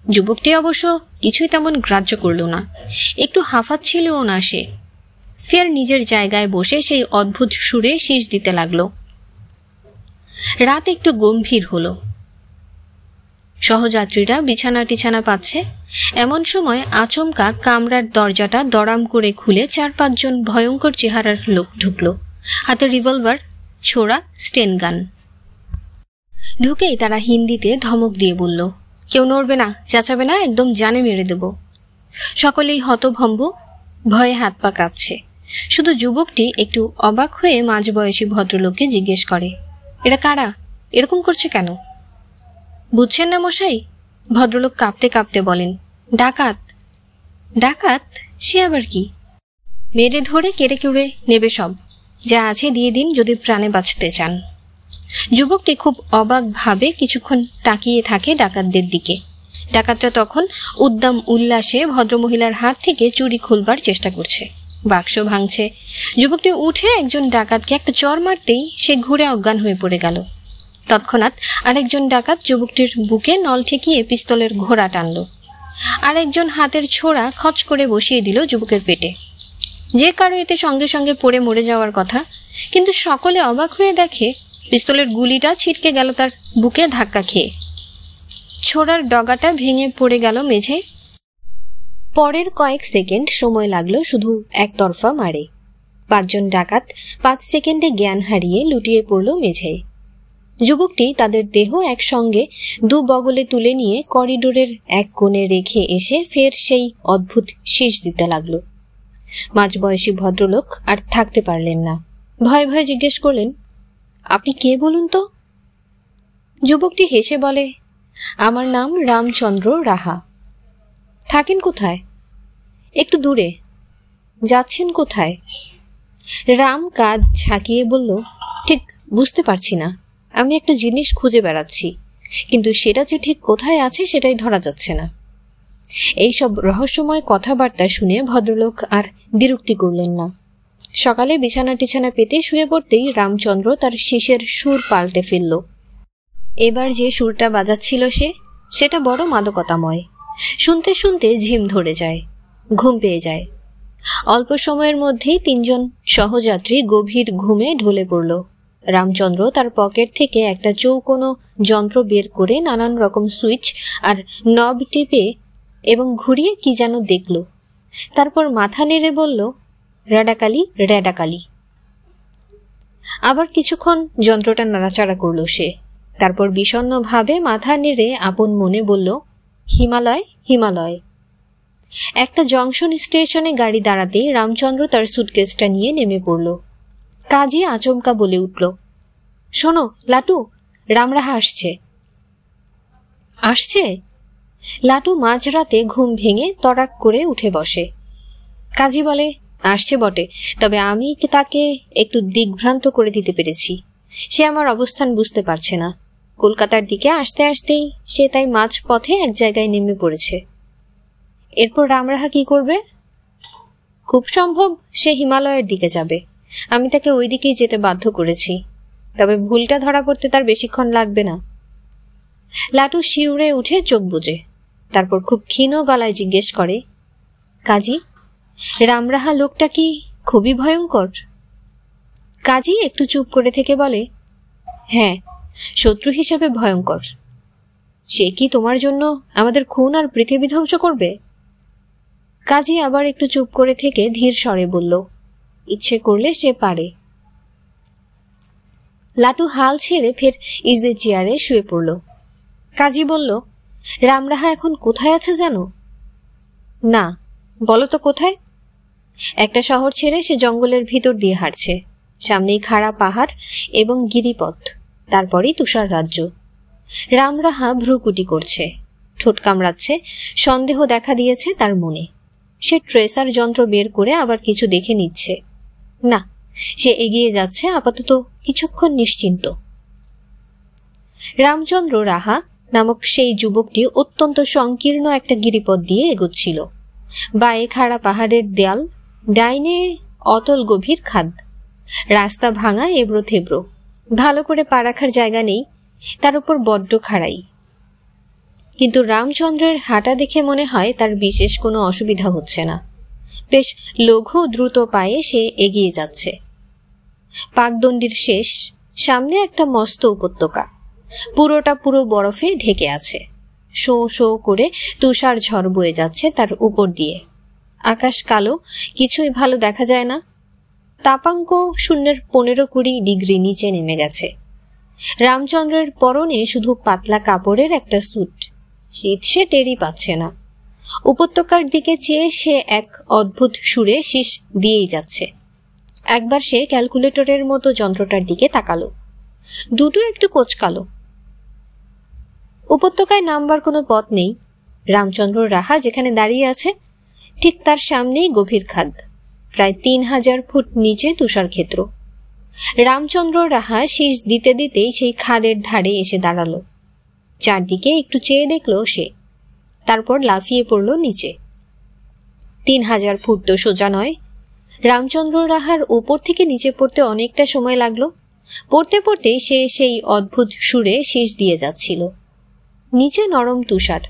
যুবকটি অবশ্য কিছুই তেমন গ্রাহ্য করল না, একটু হাঁফাচ্ছিলও না সে। ফের নিজের জায়গায় বসে সেই অদ্ভুত সুরে শীষ দিতে লাগলো। রাত একটু গম্ভীর হলো। সহযাত্রীরা বিছানা টিছানা পাচ্ছে। এমন সময় আচমকা কামরার দরজাটা দড়াম করে খুলে 4-5 জন ভয়ঙ্কর চেহারার লোক ঢুকলো, হাতে রিভলভার, ছোড়া, স্টেন গান। ঢুকেই তারা হিন্দিতে ধমক দিয়ে বলল, কেউ নড়বে না, চেঁচাবে না, একদম জানে মেরে দেব। সকলেই হতভম্ব, ভয়ে হাত পা কাঁপছে। শুধু যুবকটি একটু অবাক হয়ে মাঝবয়সী ভদ্রলোককে জিজ্ঞেস করে, এরা কারা, এরকম করছে কেন? বুঝছেন না মশাই? ভদ্রলোক কাঁপতে কাঁপতে বলেন, ডাকাত। ডাকাত? সে আবার কি? মেরে ধরে কেড়ে কুড়ে নেবে সব, যা আছে দিয়ে দিন যদি প্রাণে বাঁচতে চান। যুবকটি খুব অবাক ভাবে কিছুক্ষণ তাকিয়ে থাকে ডাকাতদের দিকে। ডাকাতরা তখন উদ্দাম উল্লাসে ভদ্রমহিলার হাত থেকে চুরি খুলবার চেষ্টা করছে, বাক্স ভাঙছে। যুবকটি উঠে একজন ডাকাতকে একটা চড় মারতেই সে ঘুরে অজ্ঞান হয়ে পড়ে গেল। তৎক্ষণাৎ আরেকজন ডাকাত যুবকটির বুকে নল ঠেকিয়ে পিস্তলের ঘোড়া টানল। আরেকজন হাতের ছোড়া খচ করে বসিয়ে দিল যুবকের পেটে। যে কারো এতে সঙ্গে সঙ্গে পড়ে মরে যাওয়ার কথা, কিন্তু সকলে অবাক হয়ে দেখে পিস্তলের গুলিটা ছিটকে গেল তার বুকে ধাক্কা খেয়ে। ছোড়ার ডগাটা ভেঙে পড়ে গেল মেঝে। পরের কয়েক সেকেন্ড সময় লাগলো শুধু একতরফা মারে। 5 জন ডাকাত 5 সেকেন্ডে জ্ঞান হারিয়ে লুটিয়ে পড়ল মেঝে। যুবকটি তাদের দেহ একসঙ্গে দু বগলে তুলে নিয়ে করিডোরের এক কোণে রেখে এসে ফের সেই অদ্ভুত শীষ দিতে লাগল। মাঝবয়সী ভদ্রলোক আর থাকতে পারলেন না, ভয়ে ভয়ে জিজ্ঞেস করলেন, আপনি কে বলুন তো? যুবকটি হেসে বলে, আমার নাম রামচন্দ্র রাহা। থাকেন কোথায়? একটু দূরে। যাচ্ছেন কোথায়? রাম কাঁধ ঝাঁকিয়ে বলল, ঠিক বুঝতে পারছি না, আমি একটা জিনিস খুঁজে বেড়াচ্ছি, কিন্তু সেটা যে ঠিক কোথায় আছে সেটাই ধরা যাচ্ছে না। এইসব রহস্যময় কথাবার্তা শুনে ভদ্রলোক আর বিরক্তি করলেন না। সকালে বিছানা টিছানা পেতে শুয়ে পড়তেই রামচন্দ্র তার শীষের সুর পাল্টে ফেলল। এবার যে সুরটা বাজাচ্ছিল সেটা বড় মাদকতাময়। শুনতে শুনতে ঝিম ধরে যায়, ঘুম পেয়ে যায়। অল্প সময়ের মধ্যেই 3 জন সহযাত্রী গভীর ঘুমে ঢলে পড়ল। রামচন্দ্র তার পকেট থেকে একটা চৌকোনো যন্ত্র বের করে নানান রকম সুইচ আর নব টিপে এবং ঘুরিয়ে কি যেন দেখল। তারপর মাথা নেড়ে বলল, রেডাকালি রেডাকালি। আবার কিছুক্ষণ যন্ত্রটা নাড়াচাড়া করল সে। তারপর বিষণ্ণভাবে মাথা নেড়ে আপন মনে বলল, হিমালয় হিমালয়। একটা জংশন স্টেশনে গাড়ি দাঁড়াতেই রামচন্দ্র তার সুটকেসটা নিয়ে নেমে পড়ল। কাজী আচমকা বলে উঠল, শোনো লাটু, রামরাহা আসছে। আসছে? লাটু মাঝরাতে ঘুম ভেঙে তড়াক করে উঠে বসে। কাজী বলে, আসছে বটে, তবে আমি তাকে একটু দিগ্ভ্রান্ত করে দিতে পেরেছি। সে আমার অবস্থান বুঝতে পারছে না। কলকাতার দিকে আসতে আসতেই সে তাই মাঝ পথে এক জায়গায় নেমে পড়েছে। এরপর রামরাহা কি করবে? খুব সম্ভব সে হিমালয়ের দিকে যাবে। আমি তাকে ওই দিকেই যেতে বাধ্য করেছি, তবে ভুলটা ধরা পড়তে তার বেশিক্ষণ লাগবে না। লাটু শিউরে উঠে চোখ বুজে, তারপর খুব ক্ষীণ গলায় জিজ্ঞেস করে, কাজী, রামরাহা লোকটা কি খুবই ভয়ঙ্কর? কাজী একটু চুপ করে থেকে বলে, হ্যাঁ, শত্রু হিসেবে ভয়ঙ্কর। সে কি তোমার জন্য আমাদের খুন আর পৃথিবী ধ্বংস করবে? কাজী আবার একটু চুপ করে থেকে ধীর স্বরে বলল, ইচ্ছে করলে সে পারে। লাটু হাল ছেড়ে ফের ইজি চেয়ারে শুয়ে পড়ল। কাজী বলল, রামরাহা এখন কোথায় আছে জানো? না, বলো তো কোথায়? একটা শহর ছেড়ে সে জঙ্গলের ভিতর দিয়ে হাঁটছে। সামনেই খাড়া পাহাড় এবং গিরিপথ, তারপরেই তুষার রাজ্য। রামরাহা ভ্রুকুটি করছে, ঠোঁট কামড়াচ্ছে, সন্দেহ দেখা দিয়েছে তার মনে। সে ট্রেসার যন্ত্র বের করে আবার কিছু দেখে নিচ্ছে। না, সে এগিয়ে যাচ্ছে, আপাতত কিছুক্ষণ নিশ্চিন্ত। রামচন্দ্র রাহা নামক সেই যুবকটি অত্যন্ত সংকীর্ণ একটা গিরিপথ দিয়ে এগোচ্ছিল। বায়ে খাড়া পাহাড়ের দেয়াল, ডাইনে অতল গভীর খাদ। রাস্তা ভাঙা, এবড়ো থেবড়ো, ভালো করে পা রাখার জায়গা নেই, তার উপর বড্ড খাড়াই। কিন্তু রামচন্দ্রের হাঁটা দেখে মনে হয় তার বিশেষ কোনো অসুবিধা হচ্ছে না। বেশ লঘু দ্রুত পায়ে সে এগিয়ে যাচ্ছে। পাকদণ্ডির শেষ, সামনে একটা মস্ত উপত্যকা, পুরো বরফে ঢেকে আছে। শো শো করে তুষার ঝড় বয়ে যাচ্ছে তার উপর দিয়ে। আকাশ কালো, কিছুই ভালো দেখা যায় না। তাপাঙ্ক 0-15-20 ডিগ্রি নিচে নেমে গেছে। রামচন্দ্রের পরনে শুধু পাতলা কাপড়ের একটা স্যুট। শীত সে টেরই পাচ্ছে না। উপত্যকার দিকে চেয়ে সে এক অদ্ভুত সুরে শীষ দিয়েই যাচ্ছে। একবার সে ক্যালকুলেটরের মতো যন্ত্রটার দিকে তাকালো। দুটো একটু কোচকালো। উপত্যকায় নামবার কোনো পথ নেই। রামচন্দ্র রাহা যেখানে দাঁড়িয়ে আছে ঠিক তার সামনেই গভীর খাদ, প্রায় 3000 ফুট নিচে তুষার ক্ষেত্র। রামচন্দ্র রাহা শীষ দিতে দিতেই সেই খাদের ধারে এসে দাঁড়ালো। চারদিকে একটু চেয়ে দেখল সে, তারপর লাফিয়ে পড়ল নিচে। 3000 ফুট তো সোজা নয়। রামচন্দ্র রাহার উপর থেকে নিচে পড়তে অনেকটা সময় লাগলো। পড়তে পড়তে সে সেই অদ্ভুত সুরে শীষ দিয়ে যাচ্ছিল। নিচে নরম তুষার,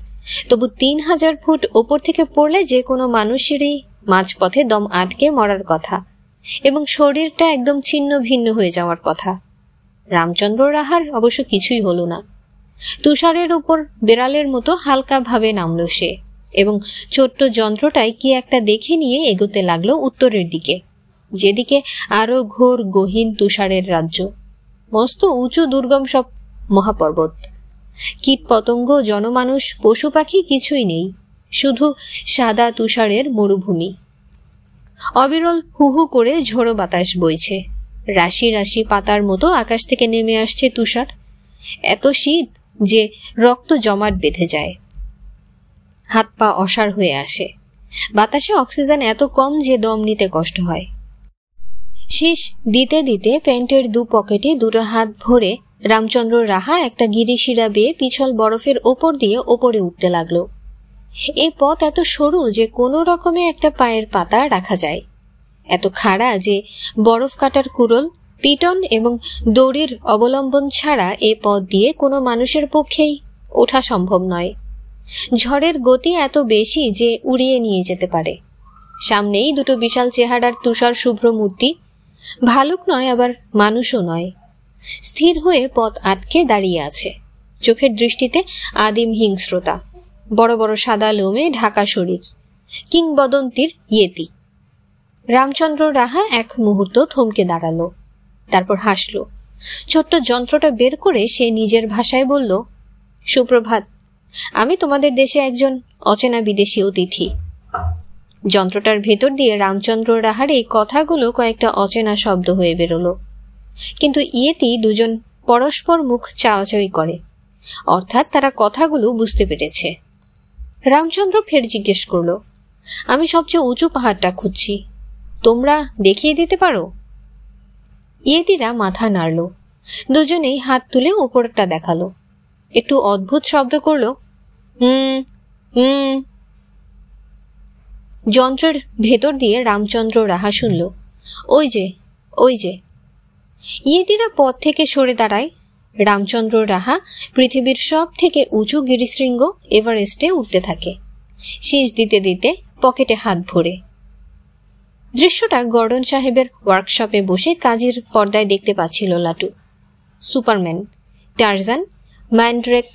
তবু 3000 ফুট ওপর থেকে পড়লে যে কোনো মানুষেরই মাঝপথে দম আটকে মরার কথা এবং শরীরটা একদম ছিন্ন ভিন্ন হয়ে যাওয়ার কথা। রামচন্দ্র রাহার অবশ্য কিছুই হলো না। তুষারের উপর বেড়ালের মতো হালকা ভাবে নামলো সে এবং ছোট্ট যন্ত্রটায় কি একটা দেখে নিয়ে এগোতে লাগলো উত্তরের দিকে, যেদিকে আরো ঘোর গহীন তুষারের রাজ্য। মস্ত উঁচু দুর্গম সব মহাপর্বত। কীট পতঙ্গ, জনমানুষ, পশু পাখি কিছুই নেই, শুধু সাদা তুষারের মরুভূমি। অবিরল হু হু করে ঝোড়ো বাতাস বইছে, রাশি রাশি পাতার মতো আকাশ থেকে নেমে আসছে তুষার। এত শীত যে রক্ত জমাট বেঁধে যায়, হাত পা অসাড় হয়ে আসে। বাতাসে অক্সিজেন এত কম যে দম নিতে কষ্ট হয়। শীষ দিতে দিতে প্যান্টের দু পকেটে দুটো হাত ভরে রামচন্দ্র রাহা একটা গিরিশিরা বেয়ে পিছল বরফের ওপর দিয়ে ওপরে উঠতে লাগলো। এই পথ এত সরু যে কোনো রকমে একটা পায়ের পাতা রাখা যায়, এত খাড়া যে বরফ কাটার কুড়োল, পিটন এবং দড়ির অবলম্বন ছাড়া এ পথ দিয়ে কোনো মানুষের পক্ষেই ওঠা সম্ভব নয়। ঝড়ের গতি এত বেশি যে উড়িয়ে নিয়ে যেতে পারে। সামনেই দুটো বিশাল চেহারার তুষার শুভ্র মূর্তি, ভালুক নয় আবার মানুষও নয়, স্থির হয়ে পথ আটকে দাঁড়িয়ে আছে। চোখের দৃষ্টিতে আদিম হিংস্রতা, বড় বড় সাদা লোমে ঢাকা শরীর, কিংবদন্তির ইয়েতি। রামচন্দ্র রাহা এক মুহূর্ত থমকে দাঁড়ালো, তারপর হাসল। ছোট্ট যন্ত্রটা বের করে সে নিজের ভাষায় বলল, সুপ্রভাত, আমি তোমাদের দেশে একজন অচেনা বিদেশি অতিথি। যন্ত্রটার ভেতর দিয়ে রামচন্দ্র রাহার এই কথাগুলো কয়েকটা অচেনা শব্দ হয়ে বেরোলো, কিন্তু ইয়েতি দুজন পরস্পর মুখ চাওয়াচাওয়ি করে, অর্থাৎ তারা কথাগুলো বুঝতে পেরেছে। রামচন্দ্র ফের জিজ্ঞেস করল, আমি সবচেয়ে উঁচু পাহাড়টা খুঁজছি, তোমরা দেখিয়ে দিতে পারো? ইয়েতিরা মাথা নাড়ল, দুজনেই হাত তুলে ওপরটা দেখালো, একটু অদ্ভুত শব্দ করল, হুম হুম। যন্ত্রের ভেতর দিয়ে রামচন্দ্র রাহা শুনল, ওই যে ওই যে। ইয়েতিরা পথ থেকে সরে দাঁড়ায়। রামচন্দ্র রাহা পৃথিবীর সব থেকে উঁচু গিরিশৃঙ্গ এভারেস্টে উঠতে থাকে, শীষ দিতে দিতে পকেটে হাত ভরে। দৃশ্যটা গর্ডন সাহেবের ওয়ার্কশপে বসে কাজের পর্দায় দেখতে পাচ্ছিল লাটু। সুপারম্যান, টারজান, ম্যান্ড্রেক,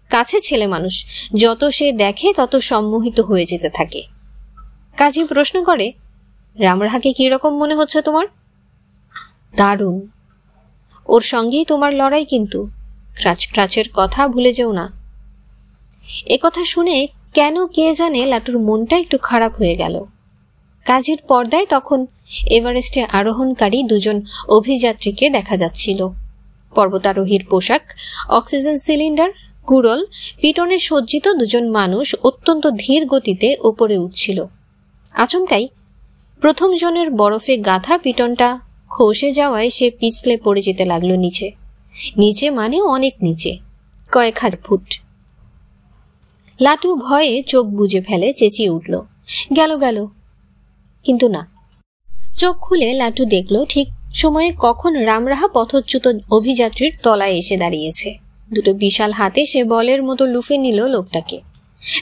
কাছে ছেলে মানুষ, যত সে দেখে তত সম্মোহিত হয়ে যেতে থাকে। কাজী প্রশ্ন করে, রামরাহাকে কিরকম মনে হচ্ছে তোমার? দারুণ। ওর সঙ্গেই তোমার লড়াই, কিন্তু ক্রাচের কথা ভুলে যেও না। একথা শুনে কেন কে জানে লাটুর মনটা একটু খারাপ হয়ে গেল। কাজের পর্দায় তখন এভারেস্টে আরোহণকারী দুজন অভিযাত্রীকে দেখা যাচ্ছিল। পর্বতারোহীর পোশাক, অক্সিজেন সিলিন্ডার, কুড়োল, পিটনে সজ্জিত দুজন মানুষ অত্যন্ত ধীর গতিতে ওপরে উঠছিল। আচমকাই প্রথম জনের বরফে গাঁথা পিটনটা খসে যাওয়ায় সে পিছলে পড়ে যেতে লাগলো নিচে। নিচে মানে অনেক নিচে, কয়েক হাজার ফুট। লাটু ভয়ে চোখ বুজে ফেলে চেঁচিয়ে উঠল, গেল গেল। কিন্তু না, চোখ খুলে লাটু দেখল ঠিক সময়ে কখন রামরাহা পথচ্যুত অভিযাত্রীর তলায় এসে দাঁড়িয়েছে। দুটো বিশাল হাতে সে বলের মতো লুফে নিল লোকটাকে,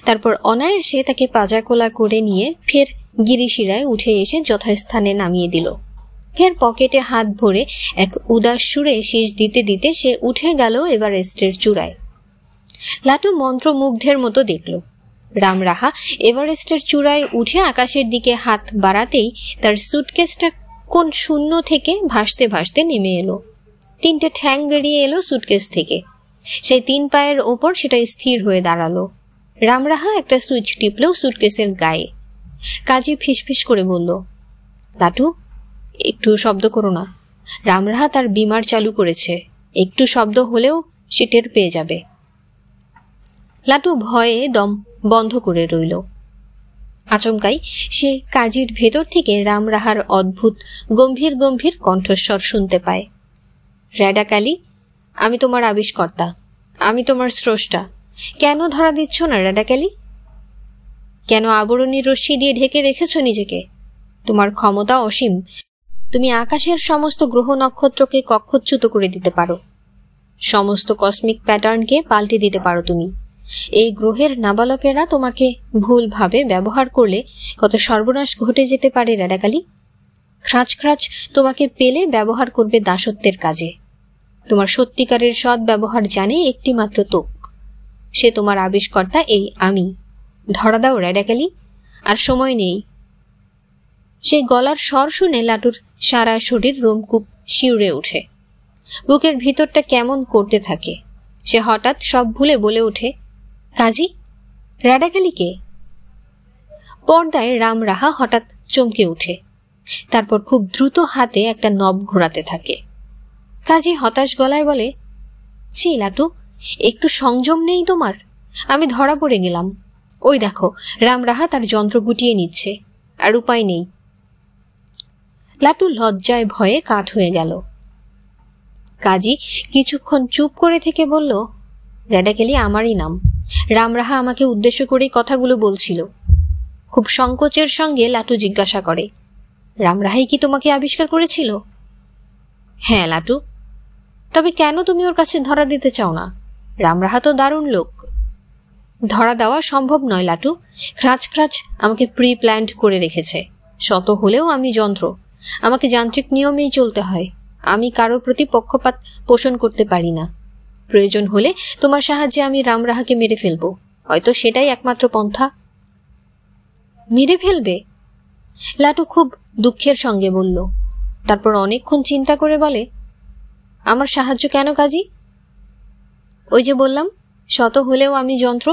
তারপর অনায়াসে তাকে পাজাকোলা করে নিয়ে ফের গিরিশিরায় উঠে এসে যথাস্থানে নামিয়ে দিল। ফের পকেটে হাত ভরে এক উদাস সুরে শীষ দিতে দিতে সে উঠে গেল এভারেস্টের চূড়ায়। লাটু মন্ত্রমুগ্ধের মতো দেখল রামরাহা এভারেস্টের চূড়ায় উঠে আকাশের দিকে হাত বাড়াতেই তার সুটকেসটা কোন শূন্য থেকে ভাসতে ভাসতে নেমে এলো। তিনটে ঠ্যাং বেরিয়ে এলো সুটকেস থেকে, সেই তিন পায়ের ওপর সেটা স্থির হয়ে দাঁড়ালো। রামরাহা একটা সুইচ টিপল সুটকেসের গায়ে। কাজী ফিসফিস করে বলল, লাটু, একটু শব্দ করো না। রামরাহা তার বিমার চালু করেছে, একটু শব্দ হলেও সে টের পেয়ে যাবে। লাটু ভয়ে দম বন্ধ করে রইল। আচমকাই সে কাজীর ভেতর থেকে রামরাহার অদ্ভুত গম্ভীর গম্ভীর কণ্ঠস্বর শুনতে পায়। র্যাডাকালি, আমি তোমার আবিষ্কর্তা, আমি তোমার স্রষ্টা। কেন ধরা দিচ্ছ না র্যাডাকালি? কেন আবরণী রশ্মি দিয়ে ঢেকে রেখেছ নিজেকে? তোমার ক্ষমতা অসীম, তুমি আকাশের সমস্ত গ্রহ নক্ষত্রকে কক্ষচ্যুত করে দিতে পারো, সমস্ত কসমিক প্যাটার্নকে পাল্টে দিতে পারো তুমি। এই গ্রহের নাবালকেরা তোমাকে ভুলভাবে ব্যবহার করলে কত সর্বনাশ ঘটে যেতে পারে র্যাডাকালি। খ্রাচ খ্রাচ তোমাকে পেলে ব্যবহার করবে দাসত্বের কাজে। তোমার সত্যিকারের সৎ ব্যবহার জানে একটি মাত্র তোক, সে তোমার আবিষ্কর্তা, এই আমি। ধরা দাও র্যাডাকালি, আর সময় নেই। সেই গলার স্বর শুনে লাটুর সারা শরীর রোমকূপ শিউরে ওঠে, বুকের ভিতরটা কেমন করতে থাকে। সে হঠাৎ সব ভুলে বলে ওঠে, কাজী, রাডাখালি কে? পর্দায় রামরাহা হঠাৎ চমকে ওঠে, তারপর খুব দ্রুত হাতে একটা নব ঘোরাতে থাকে। কাজী হতাশ গলায় বলে, ছি লাটু, একটু সংযম নেই তোমার? আমি ধরা পড়ে গেলাম। ওই দেখো, রামরাহা তার যন্ত্র গুটিয়ে নিচ্ছে, আর উপায় নেই। লাটু লজ্জায় ভয়ে কাঠ হয়ে গেল। কাজী কিছুক্ষণ চুপ করে থেকে বলল, রাডাকেলি আমারই নাম। রামরাহা আমাকে উদ্দেশ্য করেই কথাগুলো বলছিল। খুব সংকোচের সঙ্গে লাটু জিজ্ঞাসা করে, রামরাহাই কি তোমাকে আবিষ্কার করেছিল? হ্যাঁ লাটু। তবে কেন তুমি ওর কাছে ধরা দিতে চাও না? রামরাহা তো দারুণ লোক। ধরা দেওয়া সম্ভব নয় লাটু। খ্রাচ আমাকে প্রি প্ল্যান্ড করে রেখেছে। শত হলেও আমি যন্ত্র, আমাকে যান্ত্রিক নিয়মেই চলতে হয়। আমি কারো প্রতি পক্ষপাত পোষণ করতে পারি না। প্রয়োজন হলে তোমার সাহায্যে আমি রামরাহাকে মেরে ফেলবো, হয়তো সেটাই একমাত্র পন্থা। মেরে ফেলবে? লাটু খুব দুঃখের সঙ্গে বলল, তারপর অনেকক্ষণ চিন্তা করে বলে, আমার সাহায্য কেন কাজী? ওই যে বললাম, শত হলেও আমি যন্ত্র,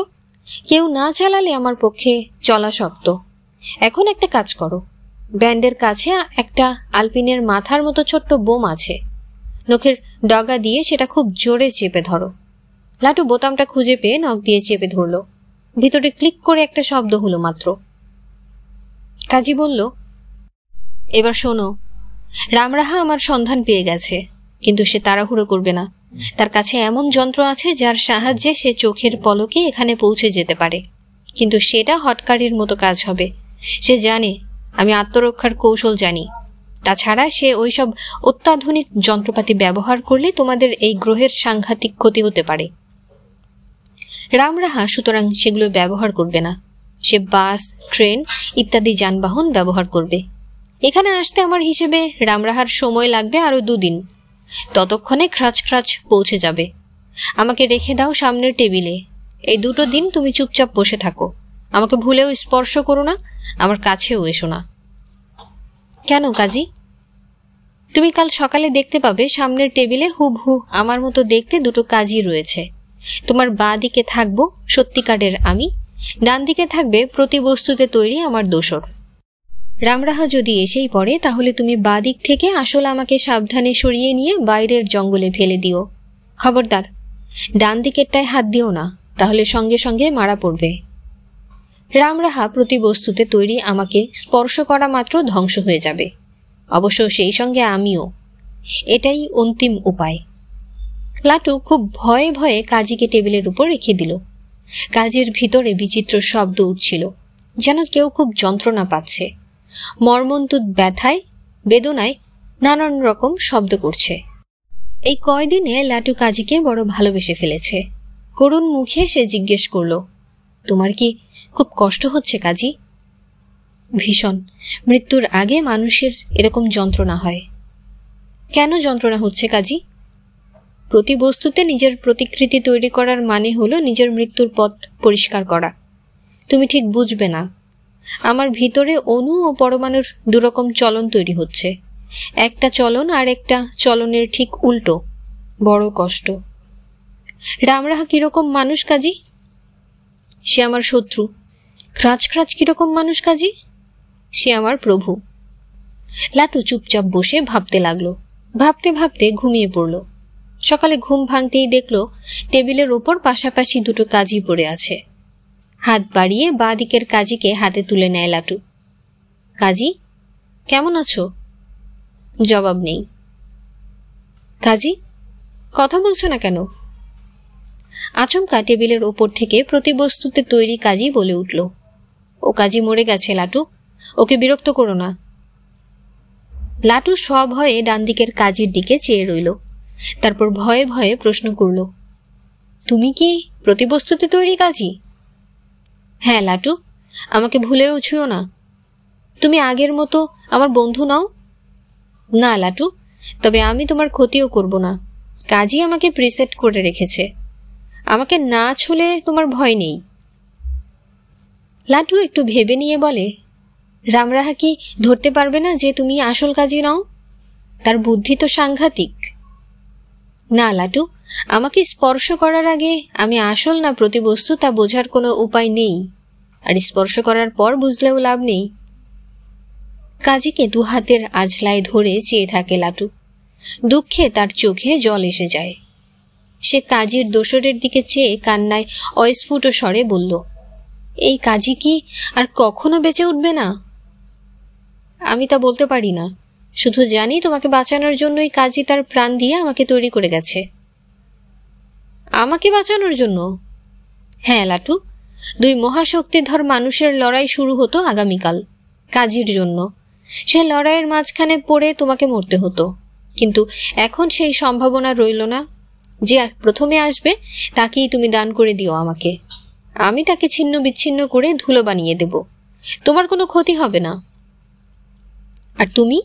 কেউ না চালালে আমার পক্ষে চলা শক্ত। এখন একটা কাজ করো, ব্যান্ডের কাছে একটা আলপিনের মাথার মতো ছোট্ট বোম আছে, নখের ডগা দিয়ে সেটা খুব জোরে চেপে ধরো। লাটু বোতামটা খুঁজে পেয়ে নখ দিয়ে চেপে ধরল। ভিতরে ক্লিক করে একটা শব্দ হলো মাত্র। কাজী বলল, এবার শোনো, রামরাহা আমার সন্ধান পেয়ে গেছে, কিন্তু সে তাড়াহুড়ো করবে না। তার কাছে এমন যন্ত্র আছে যার সাহায্যে সে চোখের পলকে এখানে পৌঁছে যেতে পারে, কিন্তু সেটা হটকারির মতো কাজ হবে। সে জানে আমি আত্মরক্ষার কৌশল জানি। তাছাড়া সে ওইসব অত্যাধুনিক যন্ত্রপাতি ব্যবহার করলে তোমাদের এই গ্রহের সাংঘাতিক ক্ষতি হতে পারে। রামরাহা সুতরাং সেগুলো ব্যবহার করবে না। সে বাস, ট্রেন ইত্যাদি যানবাহন ব্যবহার করবে। এখানে আসতে আমার হিসেবে রামরাহার সময় লাগবে আরো 2 দিন। ততক্ষণে খ্রাচ পৌঁছে যাবে। আমাকে রেখে দাও সামনের টেবিলে। এই 2 দিন তুমি চুপচাপ বসে থাকো। আমাকে ভুলেও স্পর্শ করো না, আমার কাছেও এসো না। কেন কাজী? তুমি কাল সকালে দেখতে পাবে সামনের টেবিলে হুবহু আমার মতো দেখতে 2 কাজী রয়েছে। তোমার বাঁ দিকে থাকবো সত্যিকারের আমি, ডান দিকে থাকবে প্রতি বস্তুতে তৈরি আমার দোসর। রামরাহা যদি এসেই পড়ে তাহলে তুমি বাঁ দিক থেকে আসলে আমাকে সাবধানে সরিয়ে নিয়ে বাইরের জঙ্গলে ফেলে দিও। খবরদার, ডান দিকেরটায় হাত দিও না, তাহলে সঙ্গে সঙ্গে মারা পড়বে। রামরাহা প্রতি বস্তুতে তৈরি আমাকে স্পর্শ করা মাত্র ধ্বংস হয়ে যাবে, অবশ্য সেই সঙ্গে আমিও। এটাই অন্তিম উপায়। লাটু খুব ভয়ে ভয়ে কাজীকে টেবিলের উপর রেখে দিল। কাজের ভিতরে বিচিত্র শব্দ উঠছিল, যেন কেউ খুব যন্ত্রণা পাচ্ছে। মর্মন্তুদ ব্যথায়, বেদনায় নানান রকম শব্দ করছে। এই কয়দিনে লাটু কাজীকে বড় ভালোবেসে ফেলেছে। করুণ মুখে সে জিজ্ঞেস করল, তোমার কি খুব কষ্ট হচ্ছে কাজী? ভীষণ। মৃত্যুর আগে মানুষের এরকম যন্ত্রণা হয়। কেন যন্ত্রণা হচ্ছে কাজী? প্রতি বস্তুতে নিজের প্রতিকৃতি তৈরি করার মানে হলো নিজের মৃত্যুর পথ পরিষ্কার করা। তুমি ঠিক বুঝবে না। আমার ভিতরে অণু ও পরমাণুর 2 রকম চলন তৈরি হচ্ছে। একটা চলন আর একটা চলনের ঠিক উল্টো। বড় কষ্ট। রামরাহা কিরকম মানুষ কাজী? সে আমার শত্রু। খ্রাচ কিরকম মানুষ কাজী? সে আমার প্রভু। লাটু চুপচাপ বসে ভাবতে লাগলো। ভাবতে ভাবতে ঘুমিয়ে পড়ল। সকালে ঘুম ভাঙতেই দেখল টেবিলের ওপর পাশাপাশি 2 কাজী পড়ে আছে। হাত বাড়িয়ে বাঁ দিকের কাজীকে হাতে তুলে নেয় লাটু। কাজী, কেমন আছো? জবাব নেই। কাজী, কথা বলছো না কেন? আচমকা টেবিলের ওপর থেকে প্রতি বস্তুতে তৈরি কাজী বলে উঠল, ও কাজী মরে গেছে লাটু, ওকে বিরক্ত করো না। লাটু সভয়ে ডান দিকের কাজীর দিকে চেয়ে রইল। তারপর ভয়ে ভয়ে প্রশ্ন করল, তুমি কি প্রতি বস্তুতে তৈরি কাজী? হ্যাঁ লাটু, আমাকে ভুলেও ছুঁয়ো না। তুমি আগের মতো আমার বন্ধু নাও? না লাটু, তবে আমি তোমার ক্ষতিও করব না। কাজী আমাকে প্রিসেট করে রেখেছে। আমাকে না ছুলে তোমার ভয় নেই। লাটু একটু ভেবে নিয়ে বলে, রামরাহা কি ধরতে পারবে না যে তুমি আসল কাজী নও? তার বুদ্ধি তো সাংঘাতিক। না লাটু, আমাকে স্পর্শ করার আগে আমি আসল না প্রতিবস্তু তা বোঝার কোনো উপায় নেই, আর স্পর্শ করার পর বুঝলেও লাভ নেই। কাজীকে দু হাতের আজলায় ধরে চেয়ে থাকে লাটু। দুঃখে তার চোখে জল এসে যায়। সে কাজীর দোসরের দিকে চেয়ে কান্নায় অস্ফুট স্বরে বলল, এই কাজী কি আর কখনো বেঁচে উঠবে না? আমি তা বলতে পারি না, শুধু জানি তোমাকে বাঁচানোর জন্যই কাজী তার প্রাণ দিয়ে আমাকে তৈরি করে গেছে। আমাকে বাঁচানোর জন্য? হ্যাঁ লাটু, দুই মহাশক্তিধর মানুষের লড়াই শুরু হতো আগামীকাল কাজীর জন্য। সে লড়াইয়ের মাঝখানে পড়ে তোমাকে মরতে হতো, কিন্তু এখন সেই সম্ভাবনা রইল না। যে প্রথমে আসবে তাকেই তুমি দান করে দিও আমাকে। আমি তাকে ছিন্ন বিচ্ছিন্ন করে ধুলো বানিয়ে দেব, তোমার কোনো ক্ষতি হবে না। আর তুমি?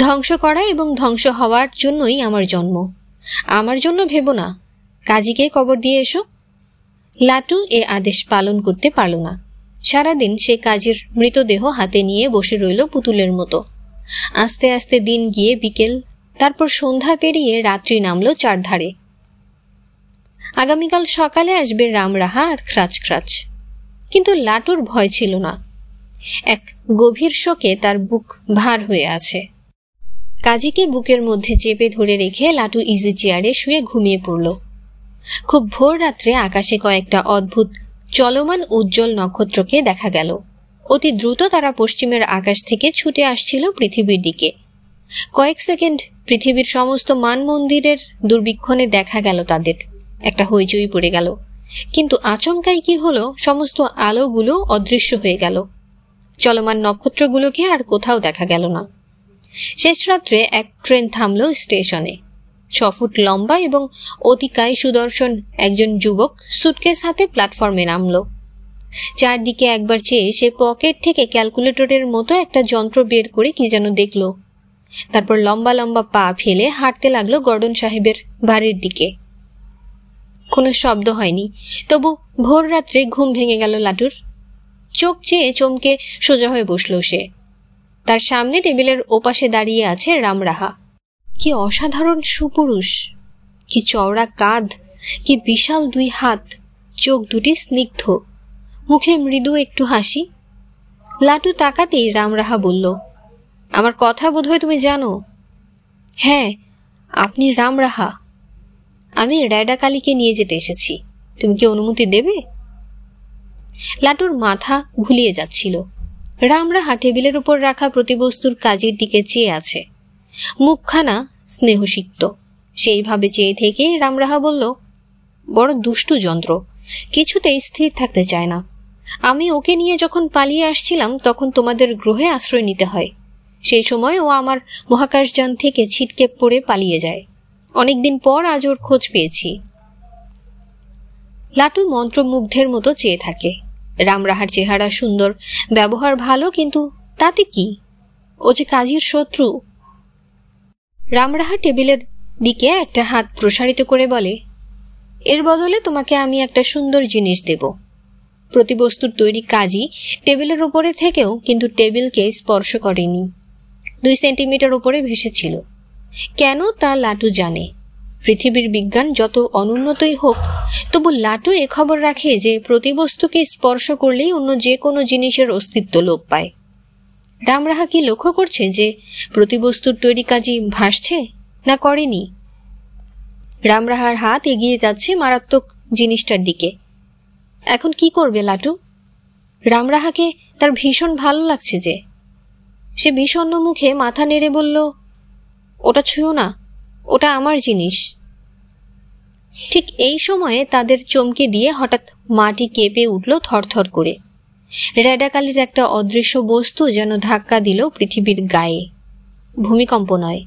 ধ্বংস করা এবং ধ্বংস হওয়ার জন্যই আমার জন্ম। আমার জন্য ভেবো না, কাজীকে কবর দিয়ে এসো। লাটু এ আদেশ পালন করতে পারল না। সারাদিন সে কাজীর মৃতদেহ হাতে নিয়ে বসে রইল পুতুলের মতো। আস্তে আস্তে দিন গিয়ে বিকেল, তারপর সন্ধ্যা পেরিয়ে রাত্রি নামলো চারধারে। আগামীকাল সকালে আসবে রামরাহা আর খ্রাচ খ্রাচ। কিন্তু লাটুর ভয় ছিল না। এক গভীর শোকে তার বুক ভার হয়ে আছে। কাজীকে বুকের মধ্যে চেপে ধরে রেখে লাটু ইজি চেয়ারে শুয়ে ঘুমিয়ে পড়ল। খুব ভোর রাত্রে আকাশে কয়েকটা অদ্ভুত চলমান উজ্জ্বল নক্ষত্রকে দেখা গেল। অতি দ্রুত তারা পশ্চিমের আকাশ থেকে ছুটে আসছিল পৃথিবীর দিকে। কয়েক সেকেন্ড পৃথিবীর সমস্ত মানমন্দিরের দুর্বীক্ষণে দেখা গেল তাদের। একটা হইচই পড়ে গেল, কিন্তু আচমকাই কি হলো, সমস্ত আলোগুলো অদৃশ্য হয়ে গেল। চলমান নক্ষত্রগুলোকে আর কোথাও দেখা গেল না। শেষ রাত্রে এক ট্রেন থামল স্টেশনে। 6 ফুট লম্বা এবং অতিকায় সুদর্শন একজন যুবক সুটকেস হাতে প্ল্যাটফর্মে নামল। চারদিকে একবার চেয়ে সে পকেট থেকে ক্যালকুলেটরের মতো একটা যন্ত্র বের করে কি যেন দেখল। তারপর লম্বা লম্বা পা ফেলে হাঁটতে লাগলো গর্ডন সাহেবের বাড়ির দিকে। কোনো শব্দ হয়নি, তবু ভোর রাত্রে ঘুম ভেঙে গেল লাটুর। চোখ চেয়ে চমকে সোজা হয়ে বসল সে। তার সামনে টেবিলের ওপাশে দাঁড়িয়ে আছে রামরাহা। কি অসাধারণ সুপুরুষ, কি চওড়া কাঁধ, কি বিশাল 2 হাত, চোখ দুটি স্নিগ্ধ, মুখে মৃদু একটু হাসি। লাটু তাকাতেই রামরাহা বলল, আমার কথা বোধহয় তুমি জানো। হ্যাঁ, আপনি রামরাহা। আমি রেডাকালীকে নিয়ে যেতে এসেছি, তুমি কি অনুমতি দেবে? লাটুর মাথা ঘুলিয়ে যাচ্ছিল। রামরাহা টেবিলের উপর রাখা প্রতিবস্তুর কাজের দিকে চেয়ে আছে, মুখখানা স্নেহসিক্ত। সেইভাবে চেয়ে থেকে রামরাহা বলল, বড় দুষ্টু যন্ত্র, কিছুতেই স্থির থাকতে চায় না। আমি ওকে নিয়ে যখন পালিয়ে আসছিলাম তখন তোমাদের গ্রহে আশ্রয় নিতে হয়। সেই সময় ও আমার মহাকাশযান থেকে ছিটকে পড়ে পালিয়ে যায়। অনেকদিন পর আজ ওর খোঁজ পেয়েছি। লাটু মন্ত্রমুগ্ধের মতো চেয়ে থাকে। রামরাহার চেহারা সুন্দর, ব্যবহার ভালো, কিন্তু তাতে কি? ও যে কাজীর শত্রু। রামরাহা টেবিলের দিকে একটা হাত প্রসারিত করে বলে, এর বদলে তোমাকে আমি একটা সুন্দর জিনিস দেব। প্রতিবস্তুর তৈরি কাজী টেবিলের উপরে থেকেও কিন্তু টেবিলকে স্পর্শ করেনি। 2 সেন্টিমিটার উপরে ভেসেছিল। কেন তা লাটু জানে। পৃথিবীর বিজ্ঞান যত অনুন্নতই হোক, তবু লাটু এ খবর রাখে যে প্রতিবস্তুকে স্পর্শ করলেই অন্য যে কোনো জিনিসের অস্তিত্ব লোপ পায়। রামরাহা কি লক্ষ্য করছে যে প্রতিবস্তুর তৈরি কাজী ভাসছে না করেনি? রামরাহার হাত এগিয়ে যাচ্ছে মারাত্মক জিনিসটার দিকে। এখন কি করবে লাটু? রামরাহাকে তার ভীষণ ভালো লাগছে যে। সে বিষণ্ণ মুখে মাথা নেড়ে বলল, ওটা ছুঁয়ো না, ওটা আমার জিনিস। ঠিক এই সময়ে তাদের চমকে দিয়ে হঠাৎ মাটি কেঁপে উঠল থরথর করে। রেডাকালীর একটা অদৃশ্য বস্তু যেন ধাক্কা দিল পৃথিবীর গায়ে। ভূমিকম্প নয়,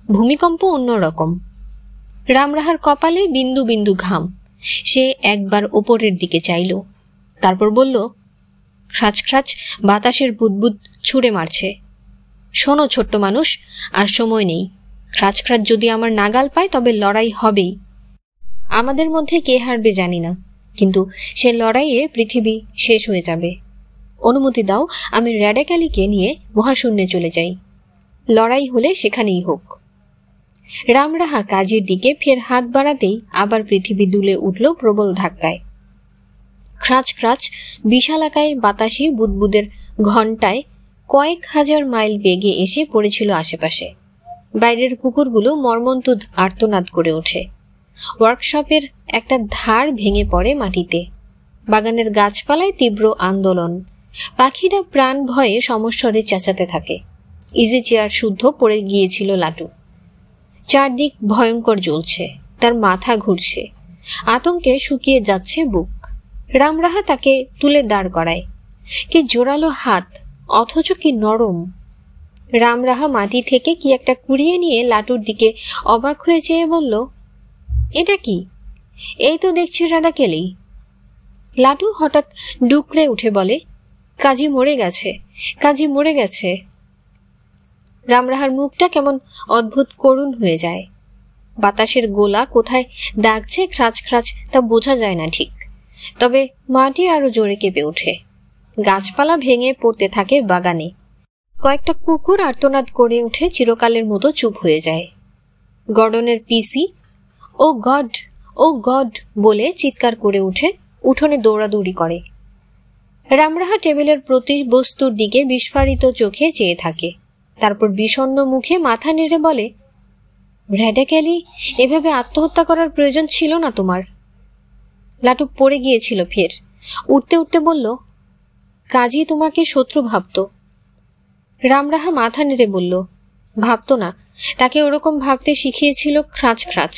ভূমিকম্প অন্যরকম। রামরাহার কপালে বিন্দু বিন্দু ঘাম। সে একবার ওপরের দিকে চাইল, তারপর বলল, খ্রাচ খ্রাচ বাতাসের বুদবুদ ছুঁড়ে মারছে। শোনো ছোট্ট মানুষ, আর সময় নেই। খ্রাচ খ্রাচ যদি আমার নাগাল পায় তবে লড়াই হবেই। আমাদের মধ্যে কে হারবে জানি না, কিন্তু সে লড়াইয়ে পৃথিবী শেষ হয়ে যাবে। অনুমতি দাও আমি রেডাকালীকে নিয়ে মহাশূন্যে চলে যাই। লড়াই হলে সেখানেই হোক। রামরাহা কাজের দিকে ফের হাত বাড়াতেই আবার পৃথিবী দুলে উঠল প্রবল ধাক্কায়। খ্রাচ খ্রাচ বিশালাকায় বাতাসি বুদবুদের ঘণ্টায় কয়েক হাজার মাইল বেগে এসে পড়েছিল আশেপাশে। বাইরের কুকুরগুলো মর্মন্তুদ আর্তনাদ করে ওঠে। ওয়ার্কশপের একটা ধার ভেঙে পড়ে মাটিতে। বাগানের গাছপালায় তীব্র আন্দোলন। পাখিরা প্রাণ ভয়ে সমস্বরে চেঁচাতে থাকে। ইজি চেয়ার শুদ্ধ পড়ে গিয়েছিল লাটু। চারদিক ভয়ঙ্কর জ্বলছে, তার মাথা ঘুরছে, আতঙ্কে শুকিয়ে যাচ্ছে বুক। রামরাহা তাকে তুলে দাঁড় করায়। কি জোরালো হাত, অথচ কি নরম। রামরাহা মাটি থেকে কি একটা কুড়িয়ে নিয়ে লাটুর দিকে অবাক হয়ে চেয়ে বলল, এটা কি? এই তো দেখছি রাডাকেলি। লাটু হঠাৎ ডুকরে উঠে বলে, কাজী মরে গেছে, কাজী মরে গেছে। রামরাহার মুখটা কেমন অদ্ভুত করুণ হয়ে যায়। বাতাসের গোলা কোথায় ডাকছে খ্রাচ খ্রাচ তা বোঝা যায় না ঠিক, তবে মাটি আরো জোরে কেঁপে ওঠে। গাছপালা ভেঙে পড়তে থাকে বাগানে। কয়েকটা কুকুর আর্তনাদ করে উঠে চিরকালের মতো চুপ হয়ে যায়। গর্ডনের পিসি ও গড, ও গড বলে চিৎকার করে উঠে উঠোনে দৌড়াদৌড়ি করে। রামরাহা টেবিলের প্রতি বস্তুর দিকে বিস্ফারিত চোখে চেয়ে থাকে। তারপর বিষণ্ণ মুখে মাথা নেড়ে বলে, র্যাডাকেলি, এভাবে আত্মহত্যা করার প্রয়োজন ছিল না তোমার। লাটু পড়ে গিয়েছিল ফের। উঠতে উঠতে বলল, কাজী তোমাকে শত্রু ভাবত। রামরাহা মাথা নেড়ে বলল, ভাবত না, তাকে ওরকম ভাবতে শিখিয়েছিল খ্রাচ খ্রাচ।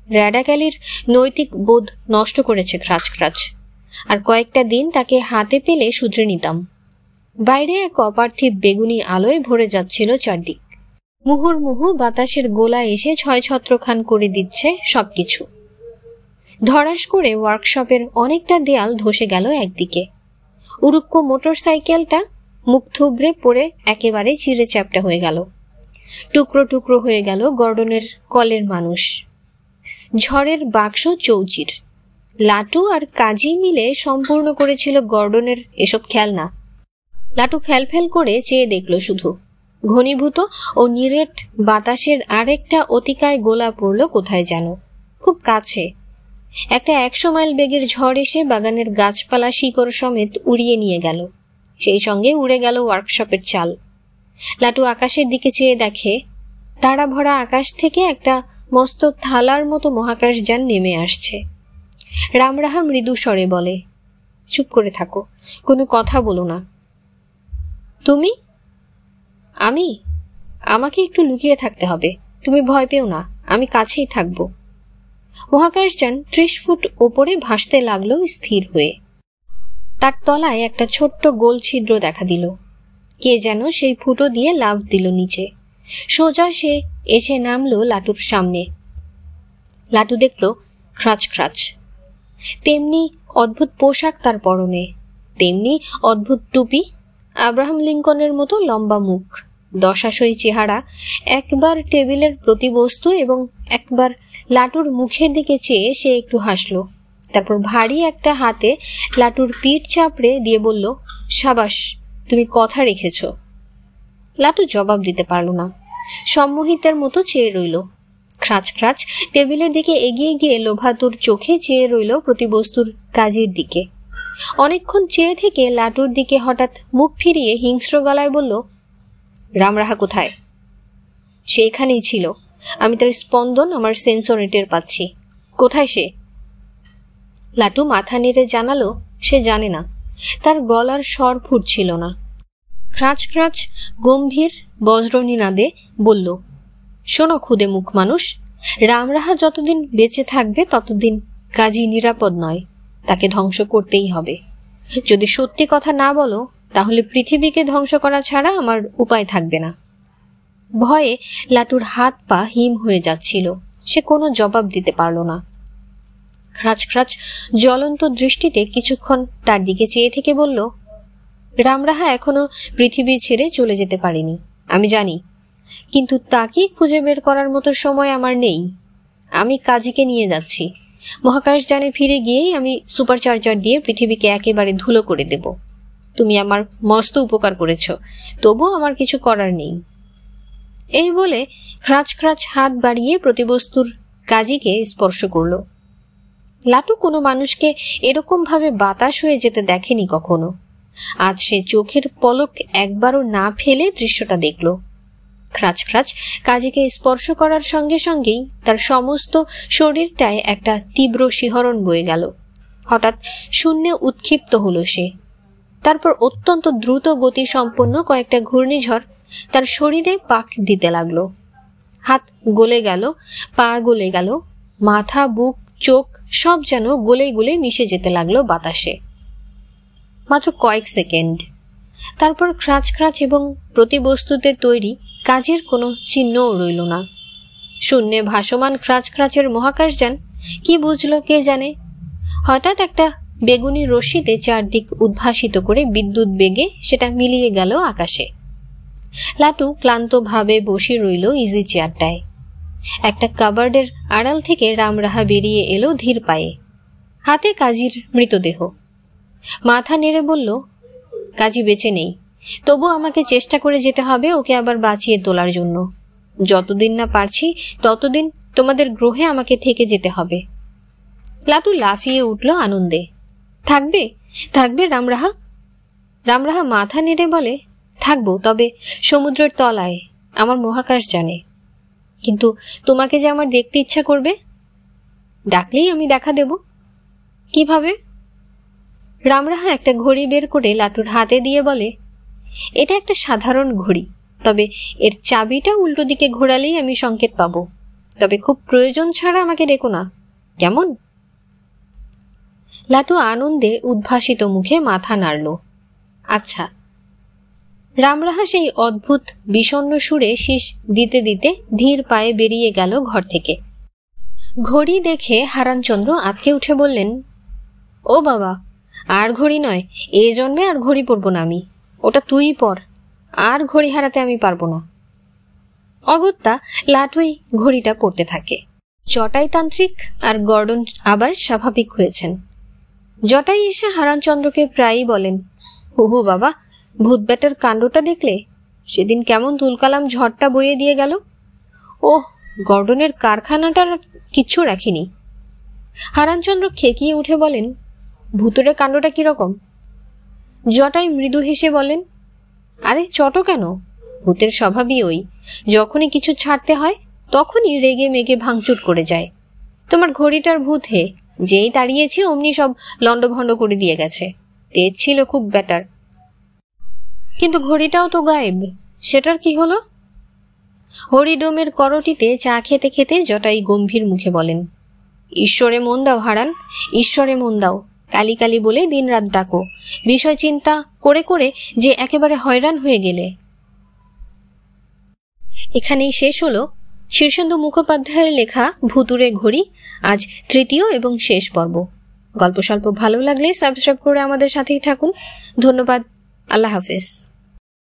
র্যাডাকেলির নৈতিক বোধ নষ্ট করেছে খ্রাচ খ্রাচ। আর কয়েকটা দিন তাকে হাতে পেলে শুধরে নিতাম। বাইরে এক অপার্থিব বেগুনি আলোয় ভরে যাচ্ছিল চারদিক। মুহুর্মুহু বাতাসের গোলা এসে ছয় ছত্রখান করে দিচ্ছে সবকিছু। ধরাস করে ওয়ার্কশপের অনেকটা দেয়াল ধসে গেল একদিকে। উড়ুক্ক মোটর সাইকেলটা মুখ থুবড়ে পড়ে একেবারে চিড়ে চ্যাপটা হয়ে গেল। টুকরো টুকরো হয়ে গেল গর্ডনের কলের মানুষ। ঝড়ের বাক্স চৌচির। লাটু আর কাজী মিলে সম্পূর্ণ করেছিল গর্ডনের এসব খেলনা। লাটু ফ্যালফ্যাল করে চেয়ে দেখল শুধু। ঘনীভূত ও নিরেট বাতাসের আরেকটা অতিকায় গোলা পড়ল কোথায় যেন, খুব কাছে। একটা 100 মাইল বেগের ঝড় এসে বাগানের গাছপালা শিকড় সমেত উড়িয়ে নিয়ে গেল। সেই সঙ্গে উড়ে গেল ওয়ার্কশপের চাল। লাটু আকাশের দিকে চেয়ে দেখে, তারা ভরা আকাশ থেকে একটা মস্ত থালার মতো মহাকাশযান নেমে আসছে। রামরাহা মৃদু স্বরে বলে, চুপ করে থাকো, কোনো কথা বলো না। তুমি? আমি? আমাকে একটু লুকিয়ে থাকতে হবে। তুমি ভয় পেও না, আমি কাছেই থাকবো। মহাকাশযান 30 ফুট ওপরে ভাসতে লাগলো স্থির হয়ে। তার তলায় একটা ছোট্ট গোল ছিদ্র দেখা দিল। কে যেন সেই ফুটো দিয়ে লাফ দিল নিচে। সোজা সে এসে নামলো লাটুর সামনে। লাটু দেখল খ্রাচ খ্রাচ। তেমনি অদ্ভুত পোশাক তার পরনে, তেমনি অদ্ভুত টুপি, আব্রাহাম লিঙ্কনের মতো লম্বা মুখ, দশাশয়ী চেহারা। একবার টেবিলের প্রতিবস্তু এবং একবার লাটুর মুখের দিকে চেয়ে সে একটু হাসলো। তারপর ভারী একটা হাতে লাটুর পিঠ চাপড়ে দিয়ে বলল, সাবাস, তুমি কথা রেখেছ। লাটু জবাব দিতে পারল না, সম্মোহিতের মতো চেয়ে রইল। খ্রাচ খ্রাচ টেবিলের দিকে এগিয়ে গিয়ে লোভাতুর চোখে চেয়ে রইল প্রতিবস্তুর কাজের দিকে। অনেকক্ষণ চেয়ে থেকে লাটুর দিকে হঠাৎ মুখ ফিরিয়ে হিংস্র গলায় বলল, রামরাহা কোথায়? সে এখানেই ছিল। আমি তার স্পন্দন আমার সেন্সরে টের পাচ্ছি। কোথায় সে? লাটু মাথা নেড়ে জানালো সে জানে না। তার গলার স্বর ফুটছিল না। খ্রাচ খ্রাচ গম্ভীর বজ্রনিনাদে বলল, শোনো খুদে মুখ মানুষ, রামরাহা যতদিন বেঁচে থাকবে ততদিন কাজী নিরাপদ নয়। তাকে ধ্বংস করতেই হবে। যদি সত্যি কথা না বলো তাহলে পৃথিবীকে ধ্বংস করা ছাড়া আমার উপায় থাকবে না। ভয়ে লাটুর হাত পা হিম হয়ে যাচ্ছিল। সে কোনো জবাব দিতে পারল না। খ্রাচ খ্রাচ জ্বলন্ত দৃষ্টিতে কিছুক্ষণ তার দিকে চেয়ে থেকে বলল, রামরাহা এখনো পৃথিবী ছেড়ে চলে যেতে পারেনি, আমি জানি, কিন্তু তাকে খুঁজে বের করার মতো সময় আমার নেই। আমি কাজীকে নিয়ে যাচ্ছি। মহাকাশযানে ফিরে গিয়েই আমি সুপারচার্জার দিয়ে পৃথিবীকে একেবারে ধুলো করে দেব। তুমি আমার মস্ত উপকার করেছ, তবু আমার কিছু করার নেই। এই বলে খ্রাচ খ্রাচ হাত বাড়িয়ে প্রতিবস্তুর কাজীকে স্পর্শ করল। লাটু কোনো মানুষকে এরকম ভাবে বাতাস হয়ে যেতে দেখেনি কখনো। আজ সে চোখের পলক একবারও না ফেলে দৃশ্যটা দেখল। খ্রাচ খ্রাচ কাজীকে স্পর্শ করার সঙ্গে সঙ্গেই তার সমস্ত শরীরটায় একটা তীব্র শিহরণ বয়ে গেল। হঠাৎ শূন্যে উৎক্ষিপ্ত হলো সে। তারপর অত্যন্ত দ্রুত গতি সম্পন্ন কয়েকটা ঘূর্ণিঝড় তার শরীরে পাক দিতে লাগলো। হাত গলে গেল, পা গলে গেল, মাথা, বুক, চোখ সব যেন গলে গলে মিশে যেতে লাগলো বাতাসে। মাত্র কয়েক সেকেন্ড। তারপর খ্রাচ খ্রাচ এবং প্রতিবস্তুতে তৈরি কাজের কোনো চিহ্নও রইল না। শূন্যে ভাসমান খ্রাচ খ্রাচের মহাকাশযান কি বুঝল কে জানে। হঠাৎ একটা বেগুনি রশ্মিতে চারদিক উদ্ভাসিত করে বিদ্যুৎ বেগে সেটা মিলিয়ে গেল আকাশে। লাটু ক্লান্তভাবে বসে রইল ইজি চেয়ারটায়। একটা কাবার্ডের আড়াল থেকে রামরাহা বেরিয়ে এলো ধীর পায়ে। হাতে কাজীর মৃতদেহ। মাথা নেড়ে বলল, কাজী বেঁচে নেই, তবু আমাকে চেষ্টা করে যেতে হবে ওকে আবার বাঁচিয়ে তোলার জন্য। যতদিন না পারছি ততদিন তোমাদের গ্রহে আমাকে থেকে যেতে হবে। লাটু লাফিয়ে উঠল আনন্দে। থাকবে থাকবে রামরাহা? রামরাহা মাথা নেড়ে বলে, থাকবো, তবে সমুদ্রের তলায়, আমার মহাকাশ জানে। কিন্তু তোমাকে যে আমার দেখতে ইচ্ছা করবে। ডাকলেই আমি দেখা দেব। কিভাবে? রামরাহা একটা ঘড়ি বের করে লাটুর হাতে দিয়ে বলে, এটা একটা সাধারণ ঘড়ি, তবে এর চাবিটা উল্টো দিকে ঘোরালেই আমি সংকেত পাবো। তবে খুব প্রয়োজন ছাড়া আমাকে ডেকো না, কেমন? লাটু আনন্দে উদ্ভাসিত মুখে মাথা নাড়ল। আচ্ছা। রামরাহা সেই অদ্ভুত বিষণ্ণ সুরে শীষ দিতে দিতে ধীর পায়ে বেরিয়ে গেল ঘর থেকে। ঘড়ি দেখে হারানচন্দ্র আঁতকে উঠে বললেন, ও বাবা, আর ঘড়ি নয়, এ জন্মে আর ঘড়ি পরবো না আমি। ওটা তুই পর, আর ঘড়ি হারাতে আমি পারবো না। অগত্যা লাটুই ঘড়িটা পরতে থাকে। জটাই তান্ত্রিক আর গর্ডন আবার স্বাভাবিক হয়েছেন। জটাই এসে হারানচন্দ্রকে প্রায়ই বলেন, হুহু বাবা, ভূত ব্যাটার কাণ্ডটা দেখলে? সেদিন কেমন তুলকালাম ঝড়টা বইয়ে দিয়ে গেল। ওহ, গর্ডনের কারখানাটার কিচ্ছু রাখিনি। হারানচন্দ্র খেকিয়ে উঠে বলেন, ভূতের কাণ্ডটা কিরকম? জটাই মৃদু হেসে বলেন, আরে চটো কেন, ভূতের স্বভাবই ওই, যখনই কিছু ছাড়তে হয় তখনই রেগে মেগে ভাঙচুর করে যায়। তোমার ঘড়িটার ভূত হে, যেই তাড়িয়েছে অমনি সব লন্ডভন্ড করে দিয়ে গেছে। তেজ ছিল খুব ব্যাটার। কিন্তু ঘড়িটাও তো গায়েব, সেটার কি হলো? হরিডোমের করটিতে চা খেতে খেতে জটাই গম্ভীর মুখে বলেন, ঈশ্বরে মন দাও হারান, ঈশ্বরে মন দাও। কালি কালি বলে দিন রাত ডাকো, বিষয় চিন্তা করে করে যে একেবারে হয়রান হয়ে গেলে। এখানেই শেষ হলো শীর্ষেন্দু মুখোপাধ্যায়ের লেখা ভুতুড়ে ঘড়ি, আজ তৃতীয় এবং শেষ পর্ব। গল্প স্বল্প ভালো লাগলে সাবস্ক্রাইব করে আমাদের সাথেই থাকুন। ধন্যবাদ। আল্লাহ হাফেজ।